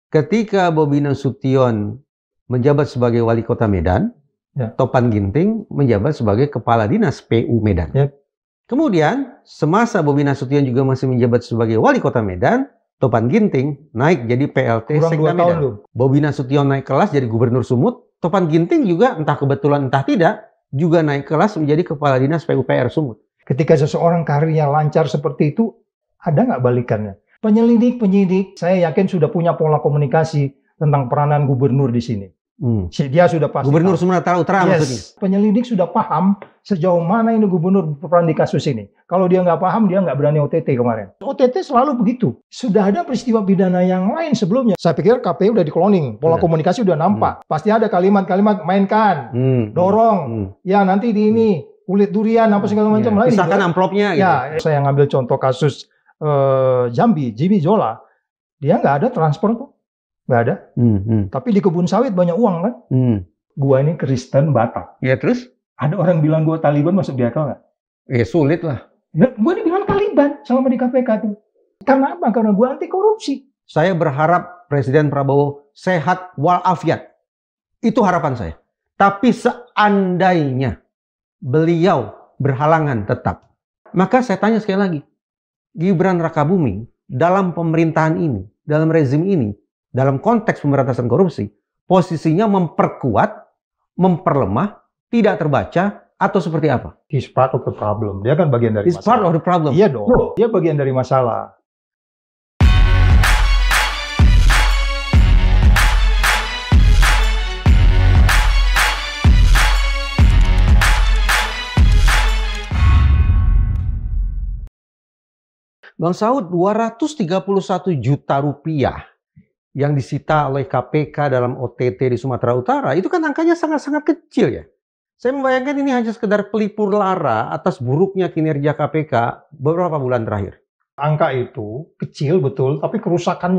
ketika Bobi Nasution menjabat sebagai wali kota Medan, Topan Ginting menjabat sebagai kepala dinas PU Medan. Kemudian, semasa Bobi Nasution juga masih menjabat sebagai wali kota Medan, Topan Ginting naik jadi PLT Sekda Medan. Bobi Nasution naik kelas jadi gubernur Sumut, Topan Ginting juga entah kebetulan entah tidak, juga naik kelas menjadi kepala dinas PUPR Sumut. Ketika seseorang karirnya lancar seperti itu, ada nggak balikannya? Penyidik, saya yakin sudah punya pola komunikasi tentang peranan gubernur di sini. Dia sudah pasti. Gubernur Sumatera Utara maksudnya. Penyelidik sudah paham sejauh mana ini gubernur berperan di kasus ini. Kalau dia nggak paham, dia nggak berani OTT kemarin. OTT selalu begitu. Sudah ada peristiwa pidana yang lain sebelumnya. Saya pikir KPU udah di-cloning, pola komunikasi udah nampak. Pasti ada kalimat-kalimat mainkan, dorong, ya nanti di ini kulit durian apa segala macam lain. Pisahkan amplopnya. Ya, saya ngambil contoh kasus Jambi, Jimmy Zola, dia nggak ada transfer tuh. Nggak ada. Tapi di kebun sawit banyak uang kan. Gua ini Kristen Batak. Ya terus? Ada orang bilang gua Taliban, masuk di akal nggak? Ya sulit lah. Ya, gua dibilang Taliban selama di KPK tuh. Karena apa? Karena gua anti korupsi. Saya berharap Presiden Prabowo sehat walafiat. Itu harapan saya. Tapi seandainya beliau berhalangan tetap, maka saya tanya sekali lagi, Gibran Rakabuming dalam pemerintahan ini, dalam rezim ini, dalam konteks pemberantasan korupsi, posisinya memperkuat, memperlemah, tidak terbaca, atau seperti apa? He's part of the problem. Dia kan bagian dari masalah. He's part of the problem. Iya dong. Dia bagian dari masalah. Bang Saud, 231 juta rupiah yang disita oleh KPK dalam OTT di Sumatera Utara, itu kan angkanya sangat-sangat kecil ya. Saya membayangkan ini hanya sekedar pelipur lara atas buruknya kinerja KPK beberapa bulan terakhir. Angka itu kecil betul, tapi kerusakan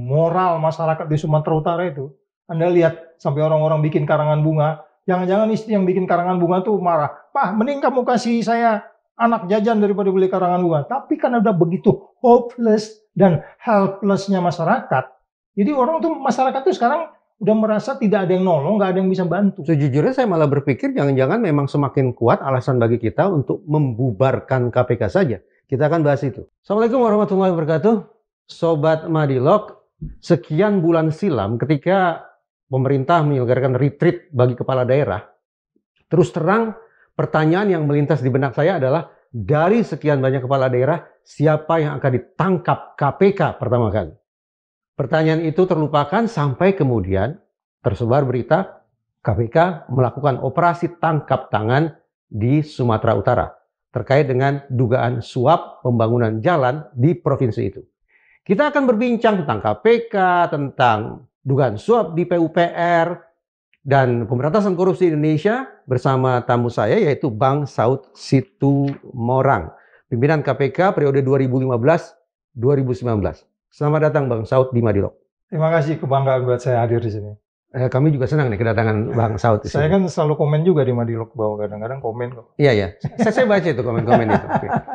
moral masyarakat di Sumatera Utara itu. Anda lihat sampai orang-orang bikin karangan bunga, jangan-jangan istri yang bikin karangan bunga tuh marah, "Pak, mending kamu kasih saya anak jajan daripada beli karangan bunga." Tapi karena udah begitu hopeless dan helplessnya masyarakat, jadi masyarakat tuh sekarang udah merasa tidak ada yang nolong, nggak ada yang bisa bantu. Sejujurnya saya malah berpikir jangan-jangan memang semakin kuat alasan bagi kita untuk membubarkan KPK saja. Kita akan bahas itu. Assalamualaikum warahmatullahi wabarakatuh. Sobat Madilog, sekian bulan silam ketika pemerintah menyelenggarakan retreat bagi kepala daerah, terus terang pertanyaan yang melintas di benak saya adalah, dari sekian banyak kepala daerah, siapa yang akan ditangkap KPK pertama kali? Pertanyaan itu terlupakan sampai kemudian tersebar berita KPK melakukan operasi tangkap tangan di Sumatera Utara terkait dengan dugaan suap pembangunan jalan di provinsi itu. Kita akan berbincang tentang KPK, tentang dugaan suap di PUPR, dan pemberantasan korupsi Indonesia bersama tamu saya yaitu Bang Saud Situmorang, pimpinan KPK periode 2015-2019. Selamat datang Bang Saud di Madilog. Terima kasih, kebanggaan buat saya hadir di sini. Kami juga senang nih kedatangan Bang Saud di sini. Saya kan selalu komen juga di Madilog, bahwa kadang-kadang komen kok. Iya. Saya baca itu komen-komen itu.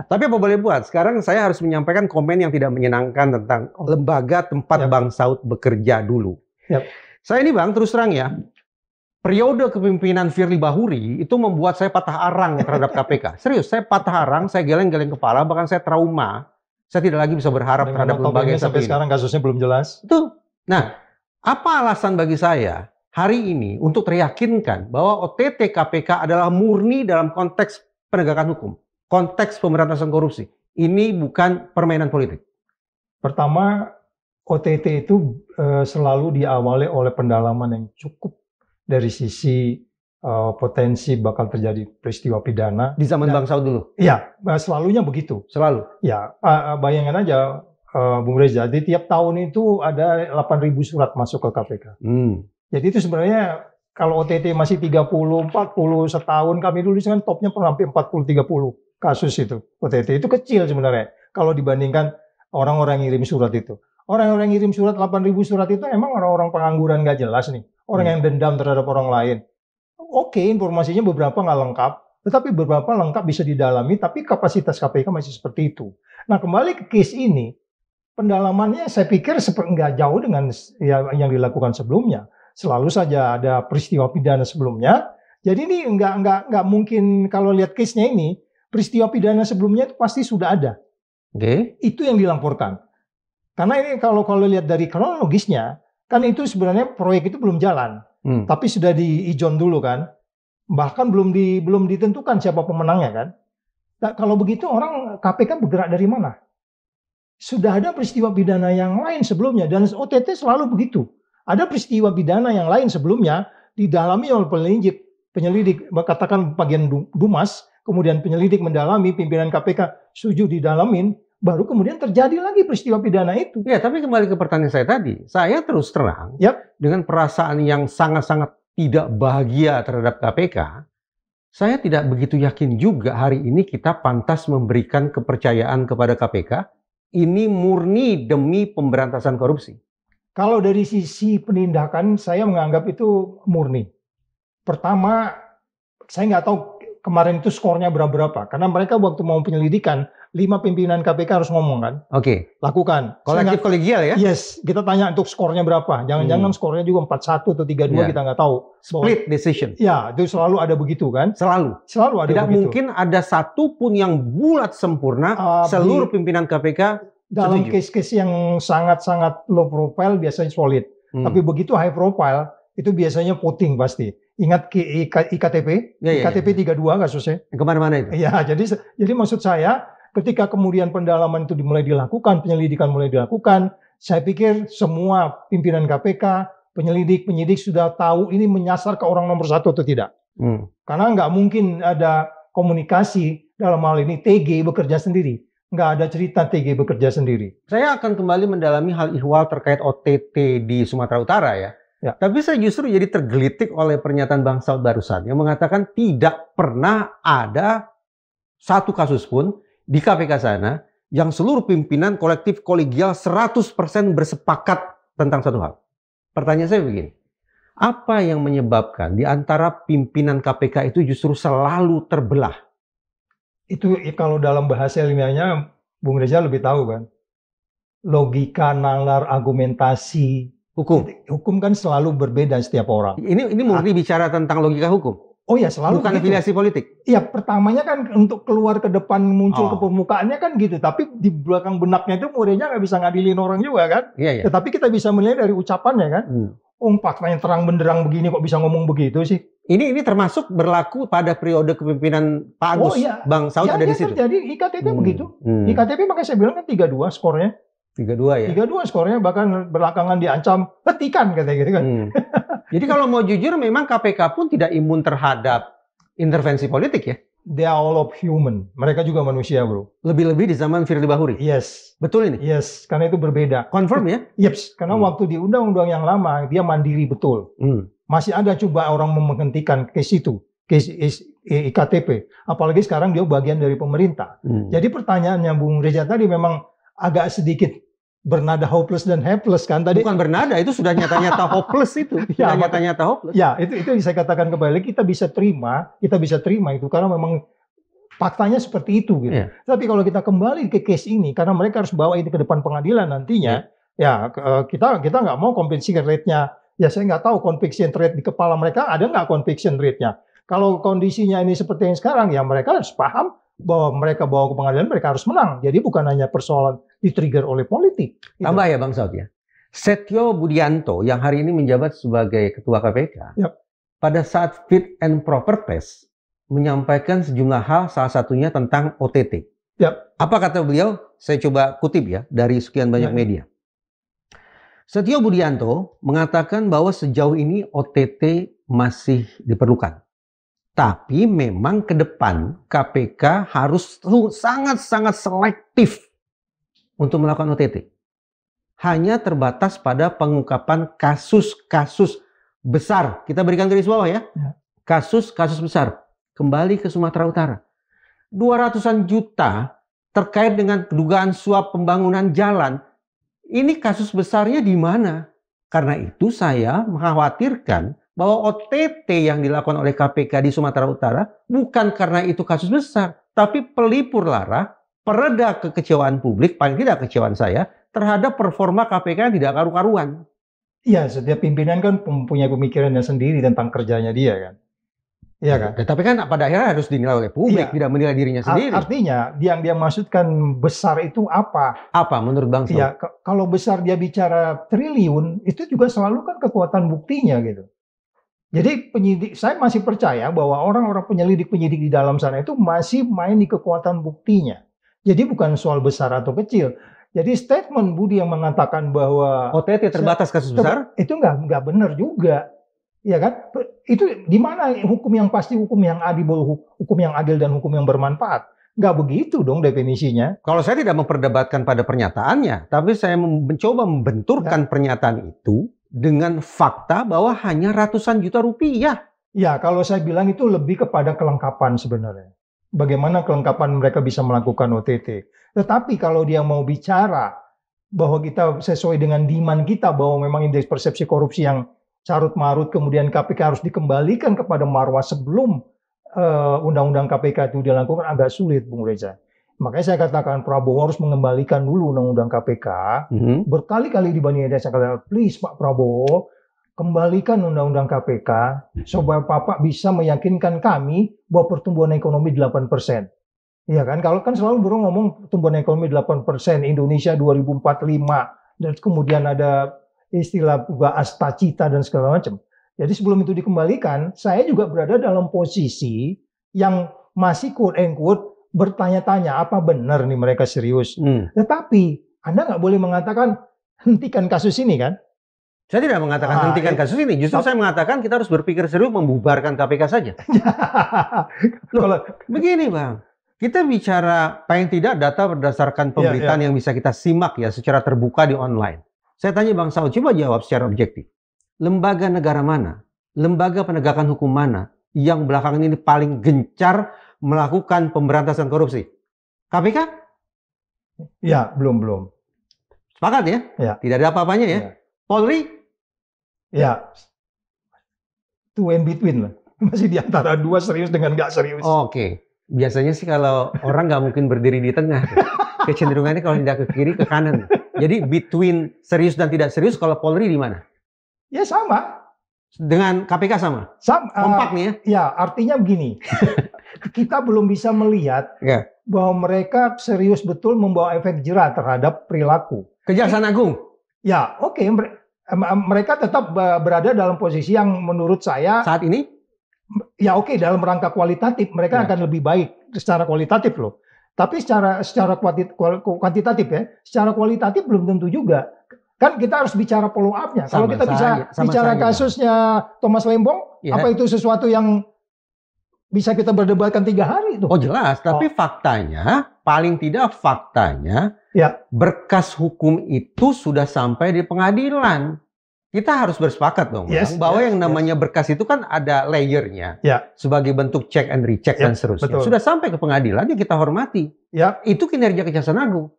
Tapi apa boleh buat, sekarang saya harus menyampaikan komen yang tidak menyenangkan tentang lembaga tempat Bang Saud bekerja dulu. Saya ini Bang, terus terang ya, periode kepemimpinan Firly Bahuri itu membuat saya patah arang terhadap KPK. Serius, saya patah arang, saya geleng-geleng kepala, bahkan saya trauma. Saya tidak lagi bisa berharap terhadap lembaga yang sampai sekarang kasusnya belum jelas. Itu. Nah, apa alasan bagi saya hari ini untuk teryakinkan bahwa OTT KPK adalah murni dalam konteks penegakan hukum, konteks pemberantasan korupsi. Ini bukan permainan politik. Pertama, OTT itu selalu diawali oleh pendalaman yang cukup dari sisi potensi bakal terjadi peristiwa pidana. Di zaman Bang Saud dulu? Iya, selalunya begitu. Selalu? Ya, bayangkan aja Bung Reza, di tiap tahun itu ada 8.000 surat masuk ke KPK. Jadi itu sebenarnya kalau OTT masih 30, 40 setahun, kami dulu kan topnya pernah sampai 40-30 kasus itu. OTT itu kecil sebenarnya kalau dibandingkan orang-orang yang ngirim surat itu. Orang-orang yang ngirim surat 8.000 surat itu emang orang-orang pengangguran nggak jelas nih. Orang yang dendam terhadap orang lain. Oke, informasinya beberapa nggak lengkap, tetapi beberapa lengkap bisa didalami, tapi kapasitas KPK masih seperti itu. Nah, kembali ke case ini, pendalamannya saya pikir nggak jauh dengan yang dilakukan sebelumnya. Selalu saja ada peristiwa pidana sebelumnya. Jadi ini nggak mungkin kalau lihat case-nya ini, peristiwa pidana sebelumnya itu pasti sudah ada. Itu yang dilaporkan. Karena ini kalau lihat dari kronologisnya, kan itu sebenarnya proyek itu belum jalan. Tapi sudah diijon dulu kan. Bahkan belum ditentukan siapa pemenangnya kan. Nah, kalau begitu orang KPK bergerak dari mana? Sudah ada peristiwa pidana yang lain sebelumnya dan OTT selalu begitu. Ada peristiwa pidana yang lain sebelumnya didalami oleh penyelidik, katakan bagian Dumas, kemudian penyelidik mendalami, pimpinan KPK setuju didalamin, baru kemudian terjadi lagi peristiwa pidana itu. Ya, tapi kembali ke pertanyaan saya tadi, saya terus terang dengan perasaan yang sangat-sangat tidak bahagia terhadap KPK, saya tidak begitu yakin juga hari ini kita pantas memberikan kepercayaan kepada KPK. Ini murni demi pemberantasan korupsi. Kalau dari sisi penindakan, saya menganggap itu murni. Pertama, saya nggak tahu kemarin itu skornya berapa. Karena mereka waktu mau penyelidikan, 5 pimpinan KPK harus ngomong kan. Lakukan. Kolektif kolegial ya? Yes, kita tanya untuk skornya berapa. Jangan-jangan skornya juga 4-1 atau 3-2 kita nggak tahu. Split decision. Ya, itu selalu ada begitu kan. Selalu ada Tidak begitu. mungkin ada satu pun yang bulat sempurna seluruh pimpinan KPK dalam case-case yang sangat-sangat low profile biasanya solid. Tapi begitu high profile, itu biasanya voting pasti. Ingat IKTP? IKTP 32 kasusnya. Kemana-mana itu? Ya, jadi maksud saya, ketika kemudian pendalaman itu mulai dilakukan, penyelidikan mulai dilakukan, saya pikir semua pimpinan KPK, penyidik sudah tahu ini menyasar ke orang nomor 1 atau tidak. Karena nggak mungkin ada komunikasi dalam hal ini TG bekerja sendiri. Nggak ada cerita TG bekerja sendiri. Saya akan kembali mendalami hal ihwal terkait OTT di Sumatera Utara ya. Tapi saya justru jadi tergelitik oleh pernyataan Bang Saud barusan yang mengatakan tidak pernah ada satu kasus pun di KPK sana yang seluruh pimpinan kolektif kolegial 100% bersepakat tentang satu hal. Pertanyaan saya begini, apa yang menyebabkan di antara pimpinan KPK itu justru selalu terbelah? Itu kalau dalam bahasa ilmiahnya, Bung Reza lebih tahu kan. Logika, nalar, argumentasi. Hukum kan selalu berbeda setiap orang. Ini murni bicara tentang logika hukum? Oh ya, selalu bukan afiliasi politik? Iya, pertamanya kan untuk keluar ke depan muncul ke permukaannya kan gitu. Tapi di belakang benaknya itu muridnya nggak bisa ngadilin orang juga kan. Tetapi kita bisa melihat dari ucapannya kan. Faktanya terang benderang begini kok bisa ngomong begitu sih. Ini termasuk berlaku pada periode kepemimpinan Pak Agus. Bang Saud ada di situ. Jadi IKTP begitu. IKTP makanya saya bilang kan 3-2 skornya. 3-2 ya? 3-2 skornya, bahkan belakangan diancam hentikan katanya gitu kan. Jadi kalau mau jujur memang KPK pun tidak imun terhadap intervensi politik ya? They are all of human. Mereka juga manusia, bro. Lebih-lebih di zaman Firly Bahuri? Yes. Betul ini? Yes, karena itu berbeda. Confirm ya? Yes, karena waktu di undang-undang yang lama, dia mandiri betul. Masih ada coba orang menghentikan case itu. Case IKTP. Apalagi sekarang dia bagian dari pemerintah. Jadi pertanyaannya Bung Reza tadi memang agak sedikit bernada hopeless dan helpless kan tadi. Bukan bernada, itu sudah nyata-nyata hopeless itu. Sudah nyata-nyata hopeless. Ya, itu yang saya katakan kembali, kita bisa terima itu karena memang faktanya seperti itu gitu. Tapi kalau kita kembali ke case ini, karena mereka harus bawa ini ke depan pengadilan nantinya, kita nggak mau conviction rate-nya. Ya saya nggak tahu conviction rate di kepala mereka ada nggak conviction rate-nya. Kalau kondisinya ini seperti yang sekarang, ya mereka harus paham bahwa mereka bawa ke pengadilan, mereka harus menang. Jadi bukan hanya persoalan di-trigger oleh politik. Tambah ya Bang Saud ya. Setio Budianto yang hari ini menjabat sebagai Ketua KPK, pada saat fit and proper test menyampaikan sejumlah hal, salah satunya tentang OTT. Apa kata beliau? Saya coba kutip ya dari sekian banyak media. Setio Budianto mengatakan bahwa sejauh ini OTT masih diperlukan. Tapi memang ke depan KPK harus sangat-sangat selektif untuk melakukan OTT. Hanya terbatas pada pengungkapan kasus-kasus besar. Kita berikan garis bawah ya. Kasus-kasus besar. Kembali ke Sumatera Utara. 200-an juta terkait dengan dugaan suap pembangunan jalan. Ini kasus besarnya di mana? Karena itu saya mengkhawatirkan bahwa OTT yang dilakukan oleh KPK di Sumatera Utara bukan karena itu kasus besar, tapi pelipur lara, pereda kekecewaan publik, paling tidak kekecewaan saya, terhadap performa KPK yang tidak karu-karuan. Iya, setiap pimpinan kan punya pemikirannya sendiri tentang kerjanya dia kan. Iya kan? Tapi kan pada akhirnya harus dinilai oleh publik, tidak menilai dirinya sendiri. Artinya, yang dia maksudkan besar itu apa? Apa menurut Bang Saud? Ya, kalau besar dia bicara triliun, itu juga selalu kan kekuatan buktinya gitu. Jadi penyidik, saya masih percaya bahwa orang-orang penyelidik-penyidik di dalam sana itu masih main di kekuatan buktinya. Jadi bukan soal besar atau kecil. Jadi statement Budi yang mengatakan bahwa OTT terbatas kasus besar, itu nggak benar juga. Ya kan? Itu di mana hukum yang pasti, hukum yang adil dan hukum yang bermanfaat? Nggak begitu dong definisinya. Kalau saya tidak memperdebatkan pada pernyataannya, tapi saya mencoba membenturkan pernyataan itu dengan fakta bahwa hanya ratusan juta rupiah. Ya, kalau saya bilang itu lebih kepada kelengkapan sebenarnya. Bagaimana kelengkapan mereka bisa melakukan OTT. Tetapi kalau dia mau bicara bahwa kita sesuai dengan demand kita, bahwa memang indeks persepsi korupsi yang carut marut, kemudian KPK harus dikembalikan kepada marwah sebelum undang-undang KPK itu dilakukan, agak sulit, Bung Reza. Makanya saya katakan Prabowo harus mengembalikan dulu undang-undang KPK. Berkali-kali dibandingkan saya katakan, please Pak Prabowo, kembalikan undang-undang KPK supaya Bapak bisa meyakinkan kami bahwa pertumbuhan ekonomi 8%. Iya kan? Kalau kan selalu ngomong pertumbuhan ekonomi 8%, Indonesia 2045, dan kemudian ada istilah asta cita dan segala macam. Jadi sebelum itu dikembalikan, saya juga berada dalam posisi yang masih quote and quote bertanya-tanya apa benar nih mereka serius. Tetapi Anda nggak boleh mengatakan hentikan kasus ini kan? Saya tidak mengatakan hentikan kasus ini. Justru saya mengatakan kita harus berpikir serius membubarkan KPK saja. Loh, begini Bang. Kita bicara paling tidak data berdasarkan pemberitaan yang bisa kita simak ya secara terbuka di online. Saya tanya Bang Saud, coba jawab secara objektif. Lembaga negara mana, lembaga penegakan hukum mana yang belakangan ini paling gencar melakukan pemberantasan korupsi? KPK? Ya, belum. Sepakat ya? Tidak ada apa-apanya ya? Polri? Ya. Two in between lah. Masih di antara dua serius dengan nggak serius. Oke. Biasanya sih kalau orang nggak mungkin berdiri di tengah. Kecenderungannya kalau tidak ke kiri, ke kanan. Jadi between serius dan tidak serius, kalau Polri di mana? Ya sama. Dengan KPK sama? Kompak nih ya? Ya, artinya begini. Kita belum bisa melihat bahwa mereka serius betul membawa efek jera terhadap perilaku. Kejaksaan Agung? Ya, oke. Mereka tetap berada dalam posisi yang menurut saya... Saat ini? Ya oke, dalam rangka kualitatif mereka akan lebih baik secara kualitatif loh. Tapi secara kuantitatif ya, secara kualitatif belum tentu juga. Kan kita harus bicara follow up-nya. Kalau kita bisa bicara kasusnya Thomas Lembong, apa itu sesuatu yang bisa kita berdebatkan 3 hari itu? Oh jelas, tapi faktanya, paling tidak faktanya, berkas hukum itu sudah sampai di pengadilan. Kita harus bersepakat dong, bahwa yang namanya berkas itu kan ada layernya, sebagai bentuk check and recheck dan seterusnya. Sudah sampai ke pengadilan, ya kita hormati. Itu kinerja Kejaksaan Agung.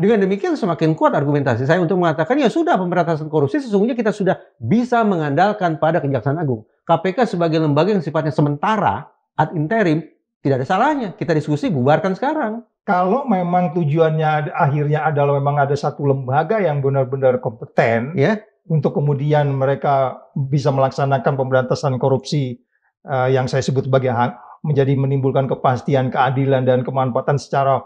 Dengan demikian semakin kuat argumentasi saya untuk mengatakan ya sudah pemberantasan korupsi sesungguhnya kita sudah bisa mengandalkan pada Kejaksaan Agung. KPK sebagai lembaga yang sifatnya sementara, ad interim, tidak ada salahnya. Kita diskusi bubarkan sekarang. Kalau memang tujuannya akhirnya adalah memang ada satu lembaga yang benar-benar kompeten, untuk kemudian mereka bisa melaksanakan pemberantasan korupsi yang saya sebut sebagai menjadi menimbulkan kepastian, keadilan, dan kemanfaatan secara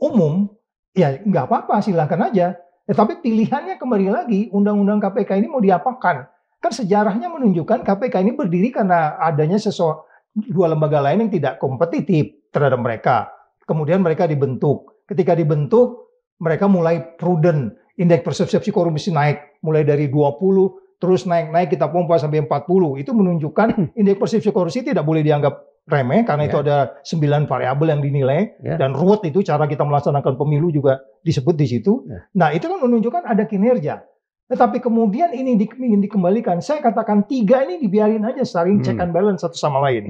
umum, ya nggak apa-apa, silakan aja. Tapi pilihannya kembali lagi, undang-undang KPK ini mau diapakan? Kan sejarahnya menunjukkan KPK ini berdiri karena adanya dua lembaga lain yang tidak kompetitif terhadap mereka. Kemudian mereka dibentuk. Ketika dibentuk, mereka mulai prudent. Indeks persepsi korupsi naik mulai dari 20 terus naik kita pompa sampai 40. Itu menunjukkan indeks persepsi korupsi tidak boleh dianggap remeh karena itu ada 9 variabel yang dinilai dan ruwet itu cara kita melaksanakan pemilu juga disebut di situ. Nah, itu kan menunjukkan ada kinerja. Tetapi kemudian ini ingin dikembalikan. Saya katakan 3 ini dibiarin aja saling check and balance satu sama lain.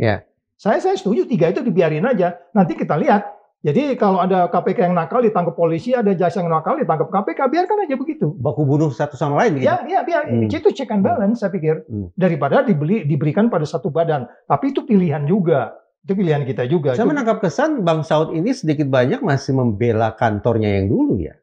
Saya setuju 3 itu dibiarin aja. Nanti kita lihat. Jadi kalau ada KPK yang nakal ditangkap polisi, ada jaksa yang nakal ditangkap KPK, biarkan aja begitu. Baku bunuh satu sama lain gitu. Ya, biar. Itu check and balance saya pikir. Daripada diberikan pada satu badan. Tapi itu pilihan juga. Itu pilihan kita juga. Saya menangkap kesan Bang Saud ini sedikit banyak masih membela kantornya yang dulu ya.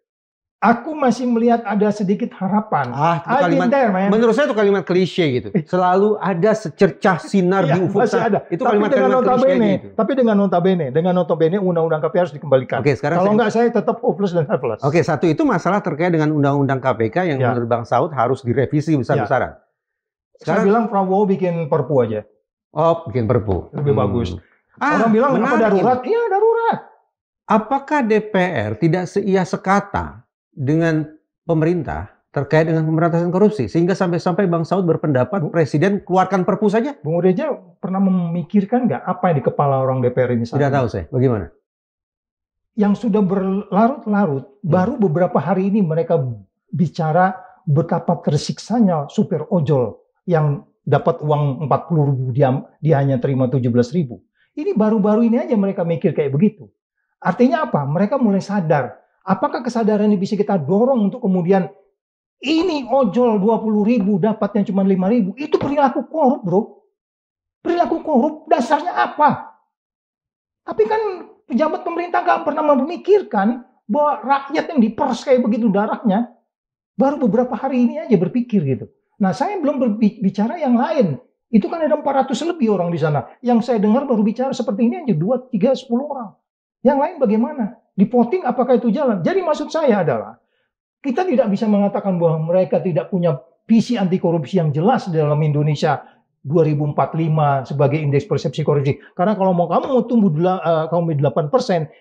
Aku masih melihat ada sedikit harapan. Itu kalimat, menurut saya itu kalimat klise gitu. Selalu ada secercah sinar di ufuk sana. Itu kalimat-kalimat klise gitu. Tapi dengan notabene undang-undang KPK harus dikembalikan. Kalau enggak saya tetap hopeless dan helpless. Satu itu masalah terkait dengan undang-undang KPK yang menurut Bang Saud harus direvisi besar-besaran. Sekarang bilang Prabowo bikin perpu aja. Bikin perpu. Lebih bagus. Orang bilang apa darurat? Iya, darurat. Apakah DPR tidak seia sekata dengan pemerintah terkait dengan pemberantasan korupsi sehingga sampai-sampai Bang Saud berpendapat Presiden keluarkan perpu saja? Bung Reja pernah memikirkan nggak apa yang di kepala orang DPR ini? Tidak tahu saya. Bagaimana? Yang sudah berlarut-larut, baru beberapa hari ini mereka bicara betapa tersiksanya supir ojol yang dapat uang 40.000 dia hanya terima 17.000. Ini baru-baru ini aja mereka mikir kayak begitu. Artinya apa? Mereka mulai sadar. Apakah kesadaran ini bisa kita dorong untuk kemudian ini ojol 20.000 dapatnya cuma 5.000? Itu perilaku korup, bro. Perilaku korup dasarnya apa? Tapi kan pejabat pemerintah nggak pernah memikirkan bahwa rakyat yang diperes kayak begitu darahnya baru beberapa hari ini aja berpikir gitu. Nah, saya belum berbicara yang lain. Itu kan ada 400 lebih orang di sana. Yang saya dengar baru bicara seperti ini aja 2, 3, 10 orang. Yang lain bagaimana? Di voting apakah itu jalan? Jadi maksud saya adalah kita tidak bisa mengatakan bahwa mereka tidak punya visi anti korupsi yang jelas dalam Indonesia 2045 sebagai indeks persepsi korupsi. Karena kalau kamu mau tumbuh 8%,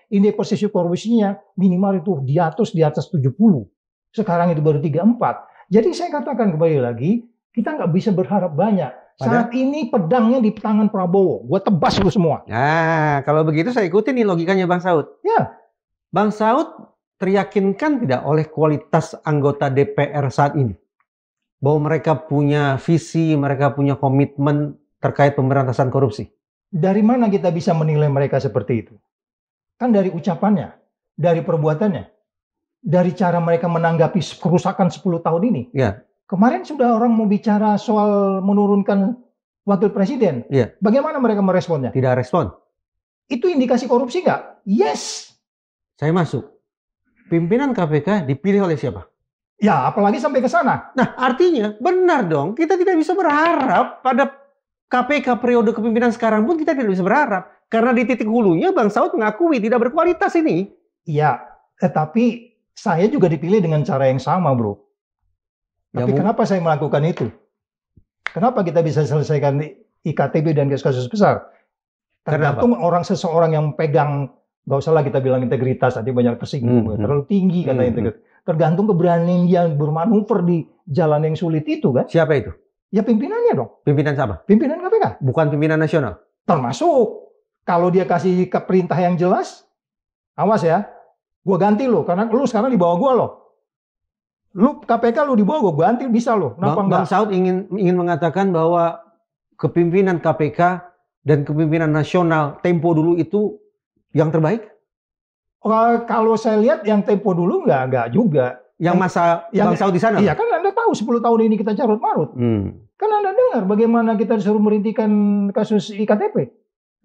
indeks persepsi korupsinya minimal itu di atas 70. Sekarang itu baru 34. Jadi saya katakan kembali lagi, kita nggak bisa berharap banyak. Saat ini pedangnya di tangan Prabowo. Gua tebas lu semua. Nah, kalau begitu saya ikutin nih logikanya Bang Saud. Ya. Bang Saud teryakinkan tidak oleh kualitas anggota DPR saat ini? Bahwa mereka punya visi, mereka punya komitmen terkait pemberantasan korupsi? Dari mana kita bisa menilai mereka seperti itu? Kan dari ucapannya, dari perbuatannya, dari cara mereka menanggapi kerusakan 10 tahun ini. Ya. Kemarin sudah orang mau bicara soal menurunkan wakil presiden. Ya. Bagaimana mereka meresponnya? Tidak respon. Itu indikasi korupsi nggak? Yes. Saya masuk. Pimpinan KPK dipilih oleh siapa? Ya, apalagi sampai ke sana. Nah, artinya benar dong. Kita tidak bisa berharap pada KPK periode kepemimpinan sekarang pun kita tidak bisa berharap. Karena di titik hulunya Bang Saud mengakui tidak berkualitas ini. Iya, tetapi saya juga dipilih dengan cara yang sama, bro. Tapi kenapa saya melakukan itu? Kenapa kita bisa selesaikan IKTP dan kasus besar? Tergantung seseorang yang pegang, nggak usah lah kita bilang integritas, nanti banyak tersinggung, terlalu tinggi kata integritas. Tergantung keberanian dia bermanuver di jalan yang sulit itu kan. Siapa itu? Ya pimpinannya dong. Pimpinan siapa? Pimpinan KPK. Bukan pimpinan nasional? Termasuk. Kalau dia kasih perintah yang jelas, awas ya, gua ganti lo, karena lu sekarang di bawah gua loh. Lu KPK lu di bawah gua ganti bisa lo. Bang Saud ingin mengatakan bahwa kepimpinan KPK dan kepimpinan nasional tempo dulu itu yang terbaik? Kalau saya lihat yang tempo dulu nggak juga. Yang masa Bang Saud di sana? Iya kan Anda tahu 10 tahun ini kita carut marut. Kan Anda dengar bagaimana kita disuruh merhentikan kasus IKTP.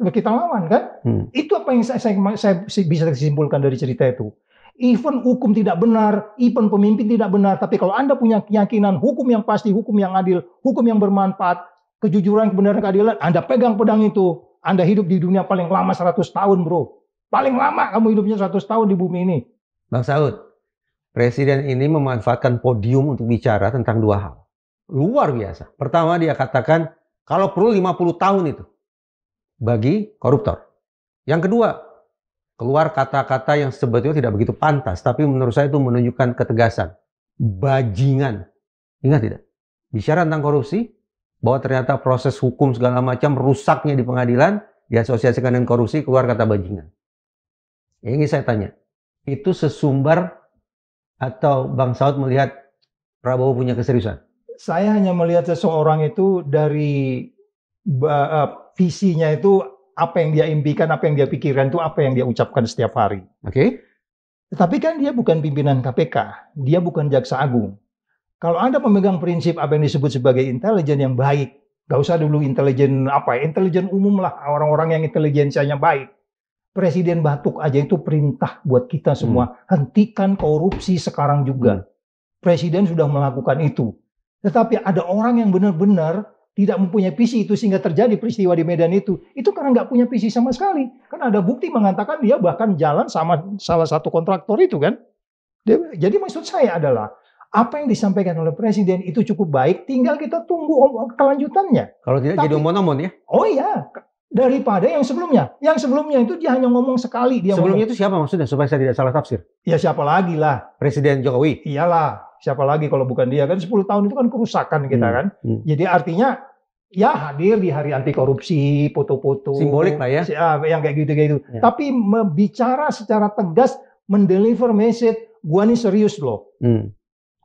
Kita lawan kan? Itu apa yang saya bisa simpulkan dari cerita itu. Even hukum tidak benar, even pemimpin tidak benar, tapi kalau Anda punya keyakinan hukum yang pasti, hukum yang adil, hukum yang bermanfaat, kejujuran, kebenaran, keadilan, Anda pegang pedang itu, Anda hidup di dunia paling lama 100 tahun, bro. Paling lama kamu hidupnya 100 tahun di bumi ini. Bang Saud, Presiden ini memanfaatkan podium untuk bicara tentang dua hal. Luar biasa. Pertama dia katakan, kalau perlu 50 tahun itu bagi koruptor. Yang kedua, keluar kata-kata yang sebetulnya tidak begitu pantas, tapi menurut saya itu menunjukkan ketegasan. Bajingan. Ingat tidak? Bicara tentang korupsi, bahwa ternyata proses hukum segala macam rusaknya di pengadilan, diasosiasikan dengan korupsi, keluar kata bajingan. Yang ingin saya tanya, itu sesumbar atau Bang Saud melihat Prabowo punya keseriusan? Saya hanya melihat seseorang itu dari visinya itu, apa yang dia impikan, apa yang dia pikirkan itu apa yang dia ucapkan setiap hari. Oke. Tetapi kan dia bukan pimpinan KPK, dia bukan jaksa agung. Kalau Anda memegang prinsip apa yang disebut sebagai intelijen yang baik, gak usah dulu intelijen intelijen umum lah, orang-orang yang intelijensianya baik. Presiden batuk aja itu perintah buat kita semua. Hentikan korupsi sekarang juga. Presiden sudah melakukan itu. Tetapi ada orang yang benar-benar tidak mempunyai visi itu sehingga terjadi peristiwa di Medan itu. Itu karena nggak punya visi sama sekali. Kan ada bukti mengatakan dia bahkan jalan sama salah satu kontraktor itu kan. Jadi maksud saya adalah apa yang disampaikan oleh Presiden itu cukup baik, tinggal kita tunggu kelanjutannya. Kalau tidak jadi omon-omon ya? Oh iya, daripada yang sebelumnya. Yang sebelumnya itu dia hanya ngomong sekali. Sebelumnya itu siapa maksudnya supaya saya tidak salah tafsir? Ya siapa lagi lah? Presiden Jokowi. Iyalah, siapa lagi kalau bukan dia kan 10 tahun itu kan kerusakan kita kan. Jadi artinya ya hadir di hari anti korupsi, foto-foto. Simbolik lah ya. Yang kayak gitu-gitu. Ya. Tapi bicara secara tegas, mendeliver message, gua nih serius loh.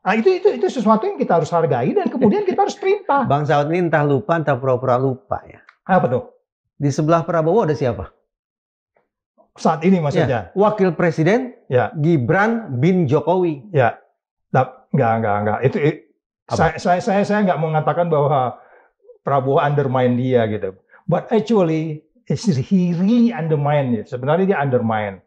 Nah, itu sesuatu yang kita harus hargai dan kemudian kita harus perintah. Bang Saud ini entah lupa, entah pura-pura lupa ya. Apa tuh? Di sebelah Prabowo ada siapa? Saat ini maksudnya? Ya, Wakil Presiden Gibran bin Jokowi. Ya, enggak. Itu saya nggak mengatakan bahwa Prabowo undermine dia gitu. But actually, he really undermine. Sebenarnya dia undermine.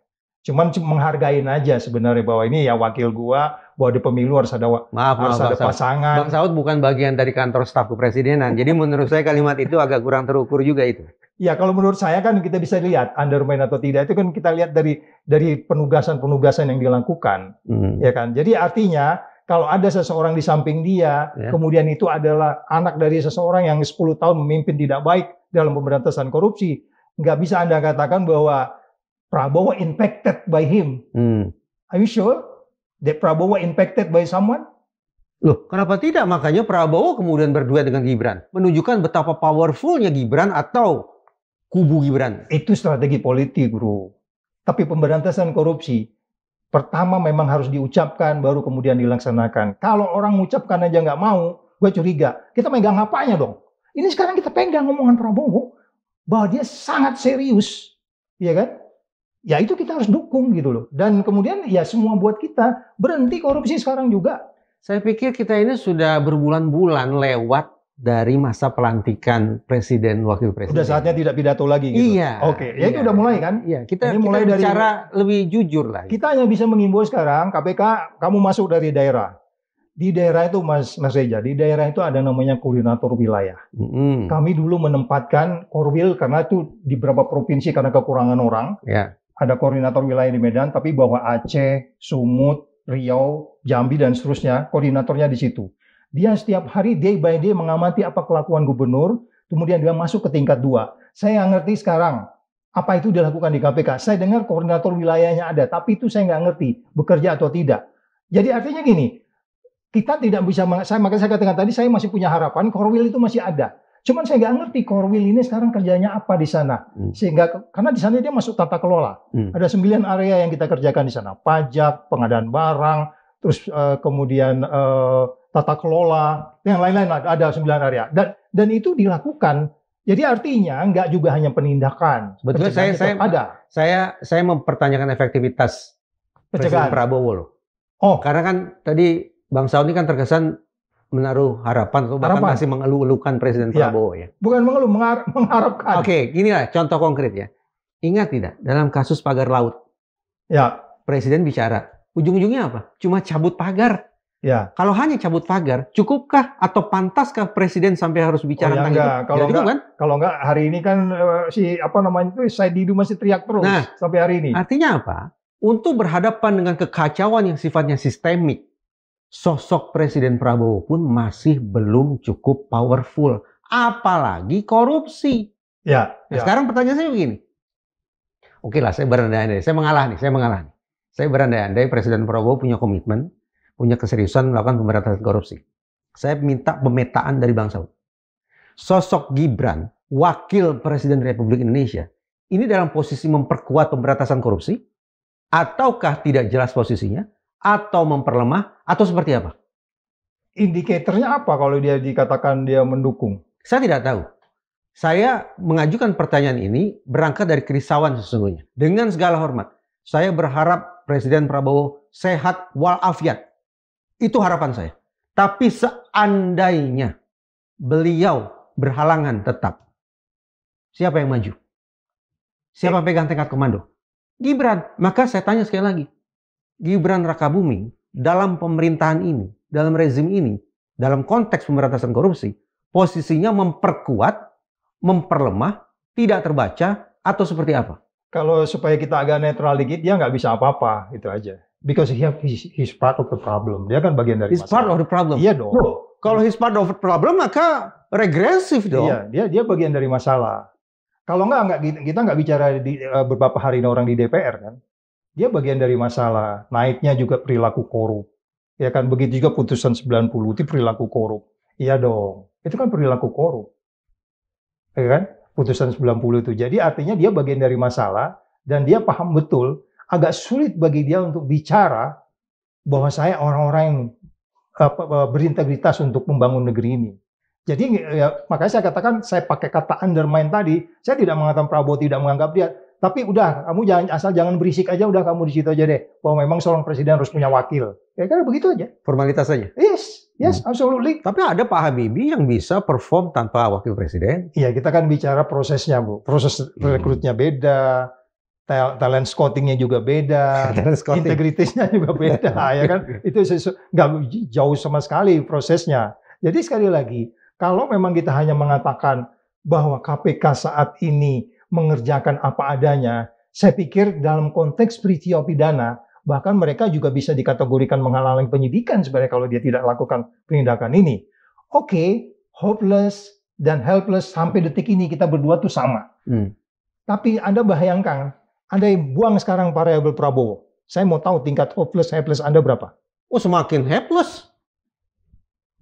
Cuman menghargain aja sebenarnya bahwa ini ya wakil gua, bahwa di pemilu harus ada ada pasangan. Bang Saud bukan bagian dari kantor staf kepresidenan. Jadi menurut saya kalimat itu agak kurang terukur juga itu. Ya kalau menurut saya kan kita bisa lihat undermine atau tidak itu kan kita lihat dari penugasan-penugasan yang dilakukan, ya kan. Jadi artinya kalau ada seseorang di samping dia, kemudian itu adalah anak dari seseorang yang 10 tahun memimpin tidak baik dalam pemberantasan korupsi, nggak bisa Anda katakan bahwa Prabowo impacted by him. Are you sure that Prabowo impacted by someone? Loh, kenapa tidak? Makanya Prabowo kemudian berduet dengan Gibran. Menunjukkan betapa powerfulnya Gibran atau kubu Gibran. Itu strategi politik, bro. Tapi pemberantasan korupsi, pertama memang harus diucapkan, baru kemudian dilaksanakan. Kalau orang mengucapkan aja nggak mau, gue curiga. Kita megang apanya dong? Ini sekarang kita pegang omongan Prabowo, bahwa dia sangat serius. Iya kan? Ya itu kita harus dukung gitu loh. Dan kemudian ya semua buat kita berhenti korupsi sekarang juga. Saya pikir kita ini sudah berbulan-bulan lewat dari masa pelantikan presiden wakil presiden. Udah saatnya tidak pidato lagi gitu. Iya. Oke, ya itu udah mulai kan? Iya, kita mulai dari cara lebih jujur lah. Kita hanya bisa mengimbau sekarang KPK kamu masuk dari daerah. Di daerah itu Mas Reja, di daerah itu ada namanya koordinator wilayah. Kami dulu menempatkan Korwil karena itu di beberapa provinsi karena kekurangan orang. Ya. Ada koordinator wilayah di Medan, tapi bahwa Aceh, Sumut, Riau, Jambi, dan seterusnya, koordinatornya di situ. Dia setiap hari, day by day, mengamati apa kelakuan gubernur, kemudian dia masuk ke tingkat 2. Saya nggak ngerti sekarang, apa itu dilakukan di KPK. Saya dengar koordinator wilayahnya ada, tapi itu saya nggak ngerti, bekerja atau tidak. Jadi artinya gini, kita tidak bisa, makanya saya katakan tadi, saya masih punya harapan, Korwil itu masih ada. Cuman saya nggak ngerti Korwil ini sekarang kerjanya apa di sana. Sehingga karena di sana dia masuk tata kelola. Ada 9 area yang kita kerjakan di sana. Pajak, pengadaan barang, terus kemudian tata kelola, yang lain-lain ada 9 area. Dan itu dilakukan. Jadi artinya nggak juga hanya penindakan. Betul, saya mempertanyakan efektivitas Presiden Prabowo loh. Oh, karena kan tadi Bang Saud ini kan terkesan menaruh harapan atau bahkan masih mengeluh-elukan Presiden Prabowo ya. Bukan mengeluh, mengharapkan. Oke, ginilah contoh konkret ya. Ingat tidak dalam kasus pagar laut? Ya. Presiden bicara, ujung-ujungnya apa? Cuma cabut pagar. Ya. Kalau hanya cabut pagar, cukupkah atau pantaskah Presiden sampai harus bicara tentang itu? Kalau enggak hari ini kan Said Didu masih teriak terus sampai hari ini. Artinya apa? Untuk berhadapan dengan kekacauan yang sifatnya sistemik, sosok Presiden Prabowo pun masih belum cukup powerful, apalagi korupsi. Ya. Sekarang pertanyaan saya begini. Oke lah, saya berandai-andai, saya mengalah nih. Saya berandai-andai Presiden Prabowo punya komitmen, punya keseriusan melakukan pemberantasan korupsi. Saya minta pemetaan dari Bang Saud. Sosok Gibran, Wakil Presiden Republik Indonesia, ini dalam posisi memperkuat pemberantasan korupsi, ataukah tidak jelas posisinya? Atau memperlemah, atau seperti apa? Indikatornya apa kalau dia dikatakan dia mendukung? Saya tidak tahu. Saya mengajukan pertanyaan ini berangkat dari kerisauan sesungguhnya. Dengan segala hormat, saya berharap Presiden Prabowo sehat walafiat. Itu harapan saya. Tapi seandainya beliau berhalangan tetap, siapa yang maju? Siapa yang pegang tingkat komando? Gibran. Maka saya tanya sekali lagi, Gibran Rakabuming dalam pemerintahan ini, dalam rezim ini, dalam konteks pemberantasan korupsi, posisinya memperkuat, memperlemah, tidak terbaca, atau seperti apa? Kalau supaya kita agak netral dikit, dia nggak bisa apa-apa, itu aja. Because he's part of the problem. Dia kan bagian dari masalah. He's part of the problem. Iya dong. Kalau he's part of the problem, maka regresif dong. Iya, dia bagian dari masalah. Kalau kita nggak bicara di beberapa hari ini orang di DPR kan. Dia bagian dari masalah. Naiknya juga perilaku korup. Ya kan, begitu juga putusan 90 itu perilaku korup. Iya dong. Itu kan perilaku korup. Ya kan? Putusan 90 itu. Jadi artinya dia bagian dari masalah dan dia paham betul, agak sulit bagi dia untuk bicara bahwa saya orang-orang yang berintegritas untuk membangun negeri ini. Jadi ya, makanya saya katakan, saya pakai kata undermine tadi, saya tidak mengatakan Prabowo tidak menganggap dia, tapi udah, kamu jangan berisik aja, udah kamu di situ aja deh, bahwa memang seorang presiden harus punya wakil. Ya kan begitu aja. Formalitas saja? Yes, absolutely. Tapi ada Pak Habibie yang bisa perform tanpa wakil presiden. Iya, kita kan bicara prosesnya, Bu. Proses rekrutnya beda, talent scoutingnya juga beda, integritasnya juga beda, ya kan? Itu nggak jauh sama sekali prosesnya. Jadi sekali lagi, kalau memang kita hanya mengatakan bahwa KPK saat ini mengerjakan apa adanya, saya pikir dalam konteks peristiwa pidana, bahkan mereka juga bisa dikategorikan menghalangi penyidikan sebenarnya kalau dia tidak lakukan penindakan ini. Oke, hopeless dan helpless sampai detik ini kita berdua tuh sama. Tapi Anda bayangkan, Anda buang sekarang variabel Prabowo. Saya mau tahu tingkat hopeless, helpless Anda berapa? Oh, semakin helpless.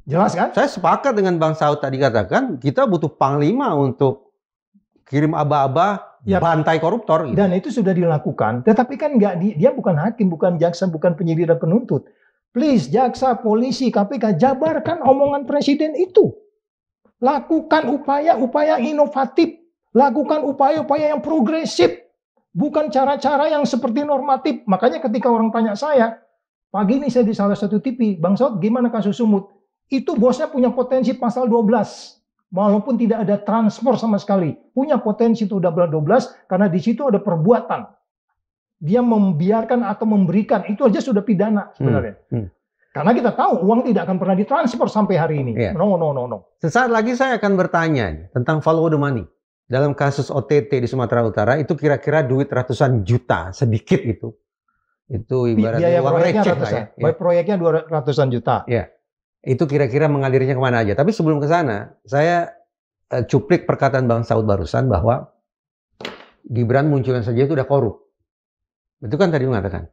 Jelas kan? Saya sepakat dengan Bang Saud tadi katakan, kita butuh panglima untuk kirim aba-aba bantai koruptor. Gitu. Dan itu sudah dilakukan, tetapi kan dia bukan hakim, bukan jaksa, bukan penyidik dan penuntut. Please, jaksa, polisi, KPK, jabarkan omongan presiden itu. Lakukan upaya-upaya inovatif, lakukan upaya-upaya yang progresif, bukan cara-cara yang seperti normatif. Makanya ketika orang tanya saya, pagi ini saya di salah satu TV, Bang Saud gimana kasus Sumut? Itu bosnya punya potensi pasal 12. Walaupun tidak ada transfer sama sekali. Punya potensi itu udah 12 karena di situ ada perbuatan. Dia membiarkan atau memberikan. Itu aja sudah pidana sebenarnya. Karena kita tahu uang tidak akan pernah ditransfer sampai hari ini. Yeah. No. Sesaat lagi saya akan bertanya tentang follow the money. Dalam kasus OTT di Sumatera Utara itu kira-kira duit ratusan juta. Sedikit itu. Itu ibaratnya uang receh lah ya. Proyeknya 200-an juta. Ya. Itu kira-kira mengalirnya kemana aja. Tapi sebelum ke sana, saya cuplik perkataan Bang Saud barusan bahwa Gibran munculnya saja itu udah korup. Itu kan tadi mengatakan.